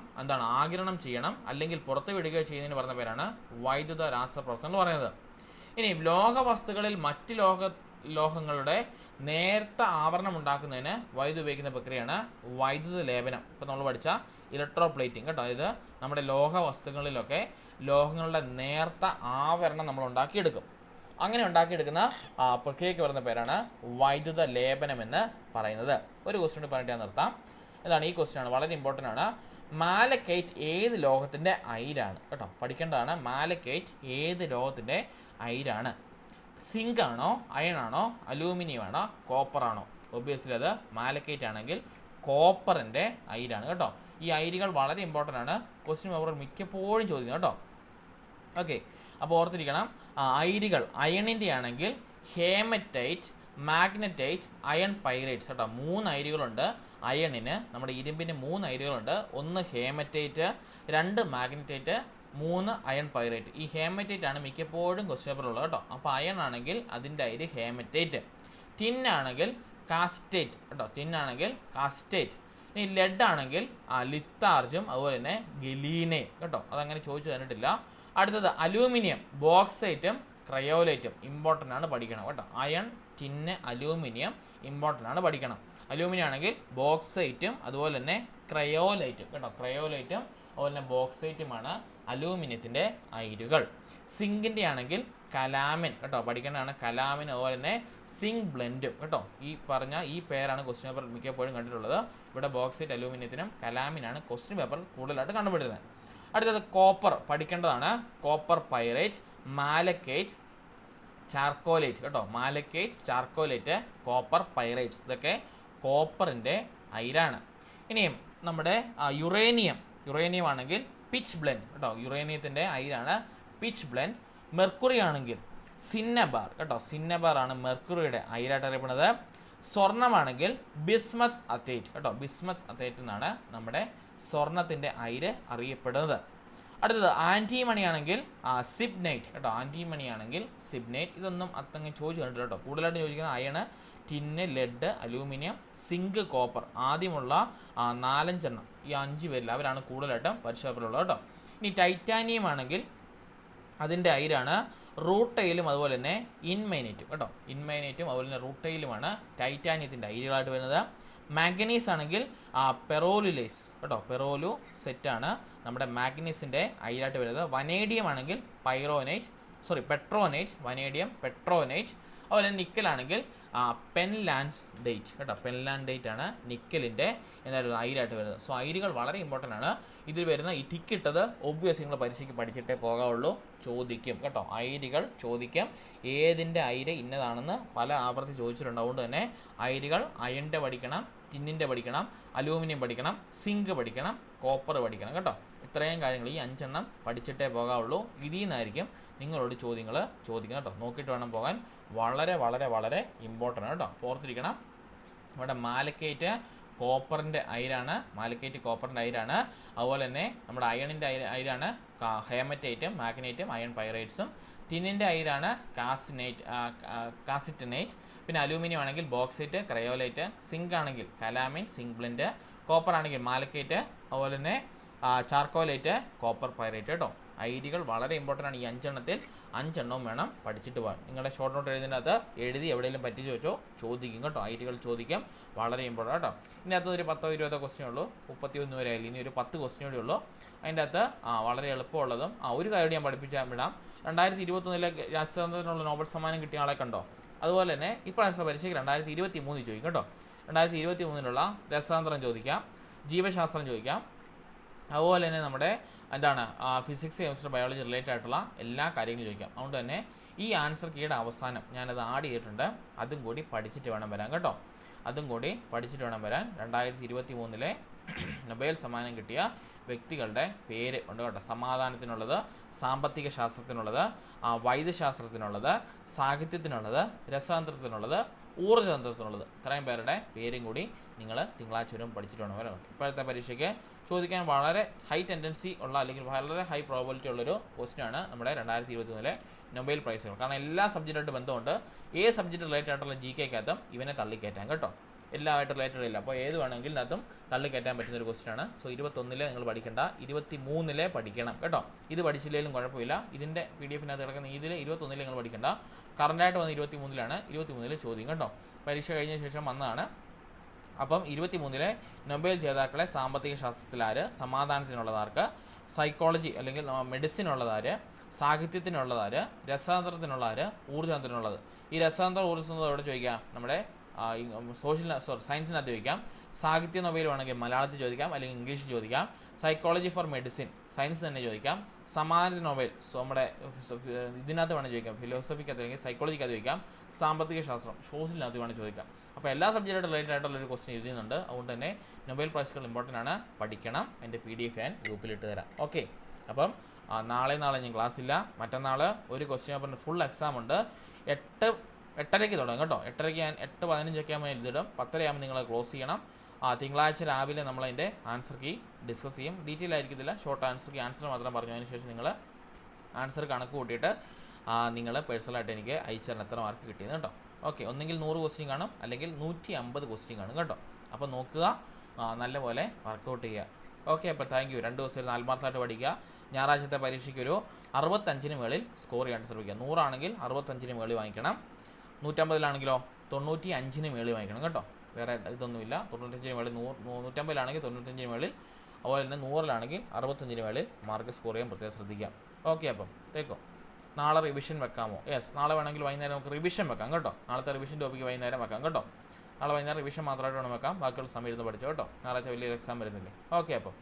ആഗിരണം ചെയ്യണം അല്ലെങ്കിൽ പുറത്ത് വിടുകയോ ചെയ്യുന്നതിന് പറഞ്ഞ പേരാണ് വൈദ്യുത രാസപ്രവർത്തനം എന്ന് പറയുന്നത്. ഇനി ലോഹവസ്തുക്കളിൽ മറ്റ് ലോഹങ്ങളുടെ നേർത്ത ആവരണം ഉണ്ടാക്കുന്നതിന് വൈദ്യുതി ഉപയോഗിക്കുന്ന പ്രക്രിയയാണ് വൈദ്യുത ലേപനം. ഇപ്പോൾ നമ്മൾ പഠിച്ച ഇലക്ട്രോപ്ലേറ്റിംഗ് കേട്ടോ. അതായത് നമ്മുടെ ലോഹവസ്തുക്കളിലൊക്കെ ലോഹങ്ങളുടെ നേർത്ത ആവരണം നമ്മൾ ഉണ്ടാക്കിയെടുക്കും. അങ്ങനെ ഉണ്ടാക്കിയെടുക്കുന്ന പ്രക്രിയയ്ക്ക് പറയുന്ന പേരാണ് വൈദ്യുത ലേപനം എന്ന് പറയുന്നത്. ഒരു ക്വസ്റ്റ്യൻ പറഞ്ഞിട്ട് ഞാൻ നിർത്താം. ഇതാണ്, ഈ ക്വസ്റ്റ്യൻ ആണ്, വളരെ ഇമ്പോർട്ടൻ്റ് ആണ്. മാലക്കൈറ്റ് ഏത് ലോഹത്തിൻ്റെ അയിരാണ് കേട്ടോ, പഠിക്കേണ്ടതാണ്. മാലക്കൈറ്റ് ഏത് ലോഹത്തിൻ്റെ അയിരാണ്? സിങ്ക് ആണോ, അയൺ ആണോ, അലൂമിനിയം ആണോ, കോപ്പർ ആണോ? ഒബ്വിയസ്ലി അത് മാലക്കൈറ്റ് ആണെങ്കിൽ കോപ്പറിൻ്റെ അയിരാണ് കേട്ടോ. ഈ അയിരുകൾ വളരെ ഇമ്പോർട്ടൻ്റ് ആണ്, ക്വസ്റ്റ്യൻ പേപ്പറിൽ മിക്കപ്പോഴും ചോദിക്കുന്നത് കേട്ടോ. ഓക്കെ, അപ്പോൾ ഓർത്തിരിക്കണം, അയിരുകൾ അയണിൻ്റെ ആണെങ്കിൽ ഹേമറ്റൈറ്റ്, മാഗ്നറ്റൈറ്റ്, അയൺ പൈറൈറ്റ്സ് കേട്ടോ. 3 അയിരുകളുണ്ട് അയണിന്. നമ്മുടെ ഇരുമ്പിന് 3 അയിരുകളുണ്ട്. 1 ഹേമറ്റൈറ്റ്, 2 മാഗ്നറ്റൈറ്റ്, 3 അയൺ പൈറൈറ്റ്. ഈ ഹേമറ്റൈറ്റ് ആണ് മിക്കപ്പോഴും ക്വസ്റ്റ്യൻ പേപ്പറുള്ളത് കേട്ടോ. അപ്പോൾ അയൺ ആണെങ്കിൽ അതിൻ്റെ അയിര് ഹേമറ്റൈറ്റ്. ടിൻ ആണെങ്കിൽ കാസ്റ്റേറ്റ് കേട്ടോ. ടിൻ ആണെങ്കിൽ കാസ്റ്റേറ്റ്. ഇനി ലെഡ് ആണെങ്കിൽ ലിത്താർജും അതുപോലെ തന്നെ ഗലീനയും കേട്ടോ. അതങ്ങനെ ചോദിച്ചു തന്നിട്ടില്ല. അടുത്തത് അലൂമിനിയം, ബോക്സൈറ്റും ക്രയോലൈറ്റും ഇമ്പോർട്ടൻ്റ് ആണ്, പഠിക്കണം കേട്ടോ. അയൺ, ടിന്ന്, അലൂമിനിയം ഇമ്പോർട്ടൻ്റ് ആണ്, പഠിക്കണം. അലൂമിനിയം ആണെങ്കിൽ ബോക്സൈറ്റും അതുപോലെ തന്നെ ക്രയോലൈറ്റും കേട്ടോ. ക്രയോലൈറ്റും അതുപോലെ തന്നെ ബോക്സൈറ്റുമാണ് അലൂമിനിയത്തിൻ്റെ അയിരുകൾ. സിങ്കിൻ്റെ ആണെങ്കിൽ കലാമിൻ കേട്ടോ, പഠിക്കേണ്ടതാണ്. കലാമിൻ അതുപോലെ തന്നെ സിങ്ക് ബ്ലെൻഡും കേട്ടോ. ഈ പറഞ്ഞ ഈ പേരാണ് ക്വസ്റ്റ്യൻ പേപ്പർ മിക്കപ്പോഴും കണ്ടിട്ടുള്ളത്. ഇവിടെ ബോക്സൈറ്റ് അലൂമിനിയത്തിനും കലാമിനാണ് ക്വസ്റ്റ്യൻ പേപ്പർ കൂടുതലായിട്ട് കണ്ടുപിടുന്നത്. അടുത്തത് കോപ്പർ, പഠിക്കേണ്ടതാണ്. കോപ്പർ പൈറൈറ്റ്, മാലക്കൈറ്റ്, ചാർക്കോലേറ്റ് കേട്ടോ. മാലക്കൈറ്റ്, ചാർക്കോലേറ്റ്, കോപ്പർ പൈറൈറ്റ്സ് ഇതൊക്കെ കോപ്പറിൻ്റെ അയിരാണ്. ഇനിയും നമ്മുടെ യുറേനിയം ആണെങ്കിൽ പിച്ച് ബ്ലെൻഡ് കേട്ടോ. യുറേനിയത്തിൻ്റെ അയിരാണ് പിച്ച് ബ്ലെൻഡ്. മെർക്കുറി ആണെങ്കിൽ സിന്നബാർ കേട്ടോ. സിന്നബാർ ആണ് മെർക്കുറിയുടെ അയിരായിട്ട് അറിയപ്പെടുന്നത്. സ്വർണ്ണമാണെങ്കിൽ ബിസ്മത്ത് അത്തൈറ്റ് കേട്ടോ. ബിസ്മത്ത് അത്തൈറ്റ് എന്നാണ് നമ്മുടെ സ്വർണത്തിൻ്റെ അയിര് അറിയപ്പെടുന്നത്. അടുത്തത് ആൻറ്റിമണി ആണെങ്കിൽ സിബ്നൈറ്റ് കേട്ടോ. ആൻറ്റിമണി ആണെങ്കിൽ സിബ്നൈറ്റ്. ഇതൊന്നും അത്തങ്ങ് ചോദിച്ചു കണ്ടിട്ടില്ല കേട്ടോ. കൂടുതലായിട്ട് ചോദിക്കുന്നത് iron, tin, lead, aluminium, zinc, copper. ആദ്യമുള്ള 4-5 ഈ 5 പേരിൽ അവരാണ് കൂടുതലായിട്ടും പരിശോധനയുള്ളത് കേട്ടോ. ഇനി ടൈറ്റാനിയം ആണെങ്കിൽ അതിൻ്റെ അയിരാണ് റൂട്ടയിലും അതുപോലെ തന്നെ ഇൻമൈനേറ്റും കേട്ടോ. ഇൻമൈനേറ്റും അതുപോലെ തന്നെ റൂട്ടയിലുമാണ് ടൈറ്റാനിയത്തിൻ്റെ അയിരുകളായിട്ട് വരുന്നത്. മാംഗനീസ് ആണെങ്കിൽ പെറോലുലേസ് കേട്ടോ, പെറോലു സെറ്റാണ് നമ്മുടെ മാഗ്നീസിൻ്റെ അയിരായിട്ട് വരുന്നത്. വനേഡിയം ആണെങ്കിൽ പെട്രോനേറ്റ്, വനേഡിയം പെട്രോനേറ്റ്. അതുപോലെ നിക്കലാണെങ്കിൽ പെൻലാൻഡേറ്റ് കേട്ടോ, പെൻലാൻഡേറ്റ് ആണ് നിക്കലിൻ്റെ എന്തായാലും അയിരായിട്ട് വരുന്നത്. സോ അയിരുകൾ വളരെ ഇമ്പോർട്ടൻ്റ് ആണ്. ഇതിൽ വരുന്ന ഈ ടിക്കിട്ടത് ഒബ്വിയസ് നിങ്ങൾ പരീക്ഷയ്ക്ക് പഠിച്ചിട്ടേ പോകാവുള്ളൂ, ചോദിക്കും കേട്ടോ. അയിരുകൾ ചോദിക്കാം, ഏതിൻ്റെ അയിര് ഇന്നതാണെന്ന് പല ആവർത്തി ചോദിച്ചിട്ടുണ്ട്. അതുകൊണ്ട് തന്നെ അയിരുകൾ അയണിൻ്റെ പഠിക്കണം, ടിന്നിൻ്റെ പഠിക്കണം, അലൂമിനിയം പഠിക്കണം, സിങ്ക് പഠിക്കണം, കോപ്പർ പഠിക്കണം കേട്ടോ. ഇത്രയും കാര്യങ്ങൾ ഈ 5 പഠിച്ചിട്ടേ പോകാവുള്ളൂ. ഇതിൽ നിന്നായിരിക്കും നിങ്ങളോട് ചോദ്യങ്ങൾ ചോദിക്കണം കേട്ടോ. നോക്കിയിട്ട് വേണം പോകാൻ. വളരെ വളരെ വളരെ ഇമ്പോർട്ടൻ്റ് ആണ് കേട്ടോ, ഓർത്തിരിക്കണം. നമ്മുടെ മാലക്കേറ്റ് കോപ്പറിൻ്റെ അയിരാണ്, അതുപോലെ തന്നെ നമ്മുടെ അയണിൻ്റെ അയിരാണ് ഹേമറ്റൈറ്റും മാഗ്നൈറ്റും അയൺ പൈറൈറ്റ്സും. ടിന്നിൻ്റെ അയിരാണ് കാസിറ്റനേറ്റ്. പിന്നെ അലൂമിനിയം ആണെങ്കിൽ ബോക്സൈറ്റ്, ക്രയോലൈറ്റ്. സിങ്ക് ആണെങ്കിൽ കലാമിൻ, സിങ്ക് ബ്ലെൻഡ്. കോപ്പർ ആണെങ്കിൽ മാലക്കേറ്റ്, അതുപോലെ തന്നെ ചാർക്കോലൈറ്റ്, കോപ്പർ പൈറൈറ്റ് കേട്ടോ. അയിരുകൾ വളരെ ഇമ്പോർട്ടൻ്റ് ആണ്. ഈ 5 വേണം പഠിച്ചിട്ട് പോകാൻ. നിങ്ങളുടെ ഷോർട്ട് നോട്ട് എഴുതുന്നതിനകത്ത് എഴുതി എവിടെയെങ്കിലും പറ്റിച്ച് വെച്ചോ, ചോദിക്കും കേട്ടോ. അയിരുകൾ ചോദിക്കും, വളരെ ഇമ്പോർട്ടൻ്റ് കേട്ടോ. ഇതിനകത്ത് ഒരു 10-20 ക്വസ്റ്റ്യൻ ഉള്ളൂ, 31 വരെ ആയില്ല, ഇനി ഒരു 10 ക്വസ്റ്റ്യൻ കൂടി ഉള്ളൂ. അതിൻ്റെ അകത്ത് വളരെ എളുപ്പമുള്ളതും ഒരു കാര്യം ഞാൻ പഠിപ്പിച്ചാൽ വിടാം. 2021 രാഷ്ട്രതന്ത്രത്തിനുള്ള നോബൽ സമ്മാനം കിട്ടിയ ആളെ കണ്ടോ? അതുപോലെ തന്നെ ഇപ്രാവശ്യത്തെ പരീക്ഷയ്ക്ക് 2023 ചോദിക്കും കേട്ടോ. 2023 രസതന്ത്രം ചോദിക്കാം, ജീവശാസ്ത്രം ചോദിക്കാം, അതുപോലെ തന്നെ നമ്മുടെ ഫിസിക്സ്, കെമിസ്ട്രി, ബയോളജി റിലേറ്റഡ് ആയിട്ടുള്ള എല്ലാ കാര്യങ്ങളും ചോദിക്കാം. അതുകൊണ്ട് തന്നെ ഈ ആൻസർ കീയുടെ അവസാനം ഞാനത് ആഡ് ചെയ്തിട്ടുണ്ട്, അതും കൂടി പഠിച്ചിട്ട് വേണം വരാൻ കേട്ടോ. 2023 നൊബേൽ സമ്മാനം കിട്ടിയ വ്യക്തികളുടെ പേര് ഉണ്ട് കേട്ടോ. സമാധാനത്തിനുള്ളത്, സാമ്പത്തിക ശാസ്ത്രത്തിനുള്ളത്, വൈദ്യശാസ്ത്രത്തിനുള്ളത്, സാഹിത്യത്തിനുള്ളത്, രസതന്ത്രത്തിനുള്ളത്, ഊർജ്ജതന്ത്രത്തിനുള്ളത്. ഇത്രയും പേരുടെ പേരും കൂടി നിങ്ങൾ തിങ്കളാഴ്ച വരും പഠിച്ചിട്ട് വേണം വരാൻ. ഇപ്പോഴത്തെ പരീക്ഷയ്ക്ക് ചോദിക്കാൻ വളരെ ഹൈ ടെൻഡൻസി ഉള്ള അല്ലെങ്കിൽ വളരെ ഹൈ പ്രോബിലിറ്റി ഉള്ളൊരു ക്വസ്റ്റ്യനാണ് നമ്മുടെ 2023 നൊബേൽ പ്രൈസുകൾ. കാരണം എല്ലാ സബ്ജക്റ്റായിട്ട് ബന്ധമുണ്ട്. ഏത് സബ്ജക്റ്റ് റിലേറ്റഡ് ആയിട്ടുള്ള GK-ക്കകത്തും ഇവനെ തള്ളിക്കയറ്റാം കേട്ടോ. എല്ലാമായിട്ട് റിലേറ്റഡ് ഇല്ല. അപ്പോൾ ഏത് വേണമെങ്കിലും ഇതിനകത്തും തള്ളിക്കയറ്റാൻ പറ്റുന്ന ഒരു ക്വസ്റ്റ്യനാണ്. സോ 21 നിങ്ങൾ പഠിക്കേണ്ട, 23 പഠിക്കണം കേട്ടോ. ഇത് പഠിച്ചില്ലെങ്കിലും കുഴപ്പമില്ല. ഇതിൻ്റെ PDF-നകത്ത് കിടക്കുന്ന ഇതിൽ 21 നിങ്ങൾ പഠിക്കേണ്ട. കറണ്ടായിട്ട് വന്ന് 23 ചോദ്യം കേട്ടോ. പരീക്ഷ കഴിഞ്ഞ ശേഷം വന്നതാണ്. അപ്പം 23 നൊബേൽ ജേതാക്കളെ സാമ്പത്തിക ശാസ്ത്രത്തിലാര്, സമാധാനത്തിനുള്ളതാർക്ക്, സൈക്കോളജി അല്ലെങ്കിൽ മെഡിസിനുള്ളതാര്, സാഹിത്യത്തിനുള്ളതാര്, രസതന്ത്രത്തിനുള്ളതാര്, ഊർജ്ജതന്ത്രത്തിനുള്ളത്. ഈ രസതന്ത്രം ഊർജ്ജതന്ത്രം എവിടെ ചോദിക്കാം? നമ്മുടെ സയൻസിനകത്ത് ചോദിക്കാം. സാഹിത്യ നൊബേൽ വേണമെങ്കിൽ മലയാളത്തിൽ ചോദിക്കാം, അല്ലെങ്കിൽ ഇംഗ്ലീഷിൽ ചോദിക്കാം. സൈക്കോളജി ഫോർ മെഡിസിൻ സയൻസ് തന്നെ ചോദിക്കാം. സമാധാന നൊബേൽ നമ്മുടെ ഇതിനകത്ത് വേണം ചോദിക്കാം, ഫിലോസഫിക്കകത്ത് അല്ലെങ്കിൽ സൈക്കോളജിക്കകത്ത് ചോദിക്കാം. സാമ്പത്തിക ശാസ്ത്രം സോഷ്യലിനകത്ത് വേണം ചോദിക്കാം. അപ്പോൾ എല്ലാ സബ്ജക്റ്റായിട്ട് റിലേറ്റഡ് ആയിട്ടുള്ളൊരു ക്വസ്റ്റ്യൻ എഴുതുന്നുണ്ട്. അതുകൊണ്ട് തന്നെ നൊബേൽ പ്രൈസുകൾ ഇമ്പോർട്ടൻ്റ് ആണ്, പഠിക്കണം. എൻ്റെ PDF ഞാൻ ഗ്രൂപ്പിലിട്ട് തരാം. ഓക്കെ, അപ്പം നാളെ ഞാൻ ക്ലാസ് ഇല്ല. മറ്റന്നാൾ ഒരു ക്വസ്റ്റ്യൻ പേപ്പറിൻ്റെ ഫുൾ എക്സാം ഉണ്ട്. 8:30 തുടങ്ങും കേട്ടോ. 8:30 ഞാൻ 8:15 ആകുമ്പോൾ എഴുതിയിടും. 10:30 നിങ്ങൾ ക്ലോസ് ചെയ്യണം. തിങ്കളാഴ്ച രാവിലെ നമ്മളതിൻ്റെ ആൻസർ കീ ഡിസ്കസ് ചെയ്യും. ഡീറ്റെയിൽ ആയിരിക്കത്തില്ല, ഷോർട്ട് ആൻസർ കീ ആൻസർ മാത്രം പറഞ്ഞു. അതിന് ശേഷം നിങ്ങൾ ആൻസർ കണക്ക് കൂട്ടിയിട്ട് നിങ്ങൾ പേഴ്സണലായിട്ട് എനിക്ക് അയച്ചു തരണം എത്ര മാർക്ക് കിട്ടിയെന്ന് കേട്ടോ. ഓക്കെ, ഒന്നെങ്കിൽ 100 ക്വസ്റ്റ്യൻ കാണും, അല്ലെങ്കിൽ 150 ക്വസ്റ്റ്യൻ കാണും കേട്ടോ. അപ്പോൾ നോക്കുക, നല്ലപോലെ വർക്കൗട്ട് ചെയ്യുക. ഓക്കെ, അപ്പോൾ താങ്ക് യു. 2 ദിവസം 4 മാർക്കായിട്ട് പഠിക്കുക. ഞായറാഴ്ചത്തെ പരീക്ഷയ്ക്ക് ഒരു 65 മുകളിൽ സ്കോർ ചെയ്യാൻ ശ്രമിക്കുക. 100 ആണെങ്കിൽ 65 മുകളിൽ വാങ്ങിക്കണം. 150 95 മുകളിൽ വാങ്ങിക്കണം കേട്ടോ. വേറെ ഇതൊന്നുമില്ല. 95 മുകളിൽ 150 95 മുകളിൽ, അതുപോലെ തന്നെ 100 65 മുകളിൽ മാർക്ക് സ്കോർ ചെയ്യാൻ പ്രത്യേകം ശ്രദ്ധിക്കാം. ഓക്കെ, അപ്പം തേക്കോ. നാളെ റിവിഷൻ വെക്കാമോ? യെസ്, നാളെ വേണമെങ്കിൽ വൈകുന്നേരം നമുക്ക് റിവിഷൻ വെക്കാം കേട്ടോ. നാളത്തെ റിവിഷൻ ടോപ്പിക്ക് വൈകുന്നേരം വെക്കാം കേട്ടോ. നാളെ വൈകുന്നേരം റിവിഷൻ മാത്രമായിട്ട് വേണം വെക്കാം. ബാക്കിയുള്ള സമയം ഇരുന്ന് പഠിച്ചോ കേട്ടോ. ഞായറാഴ്ച വലിയൊരു എക്സാം വരുന്നില്ലേ. ഓക്കെ, അപ്പോൾ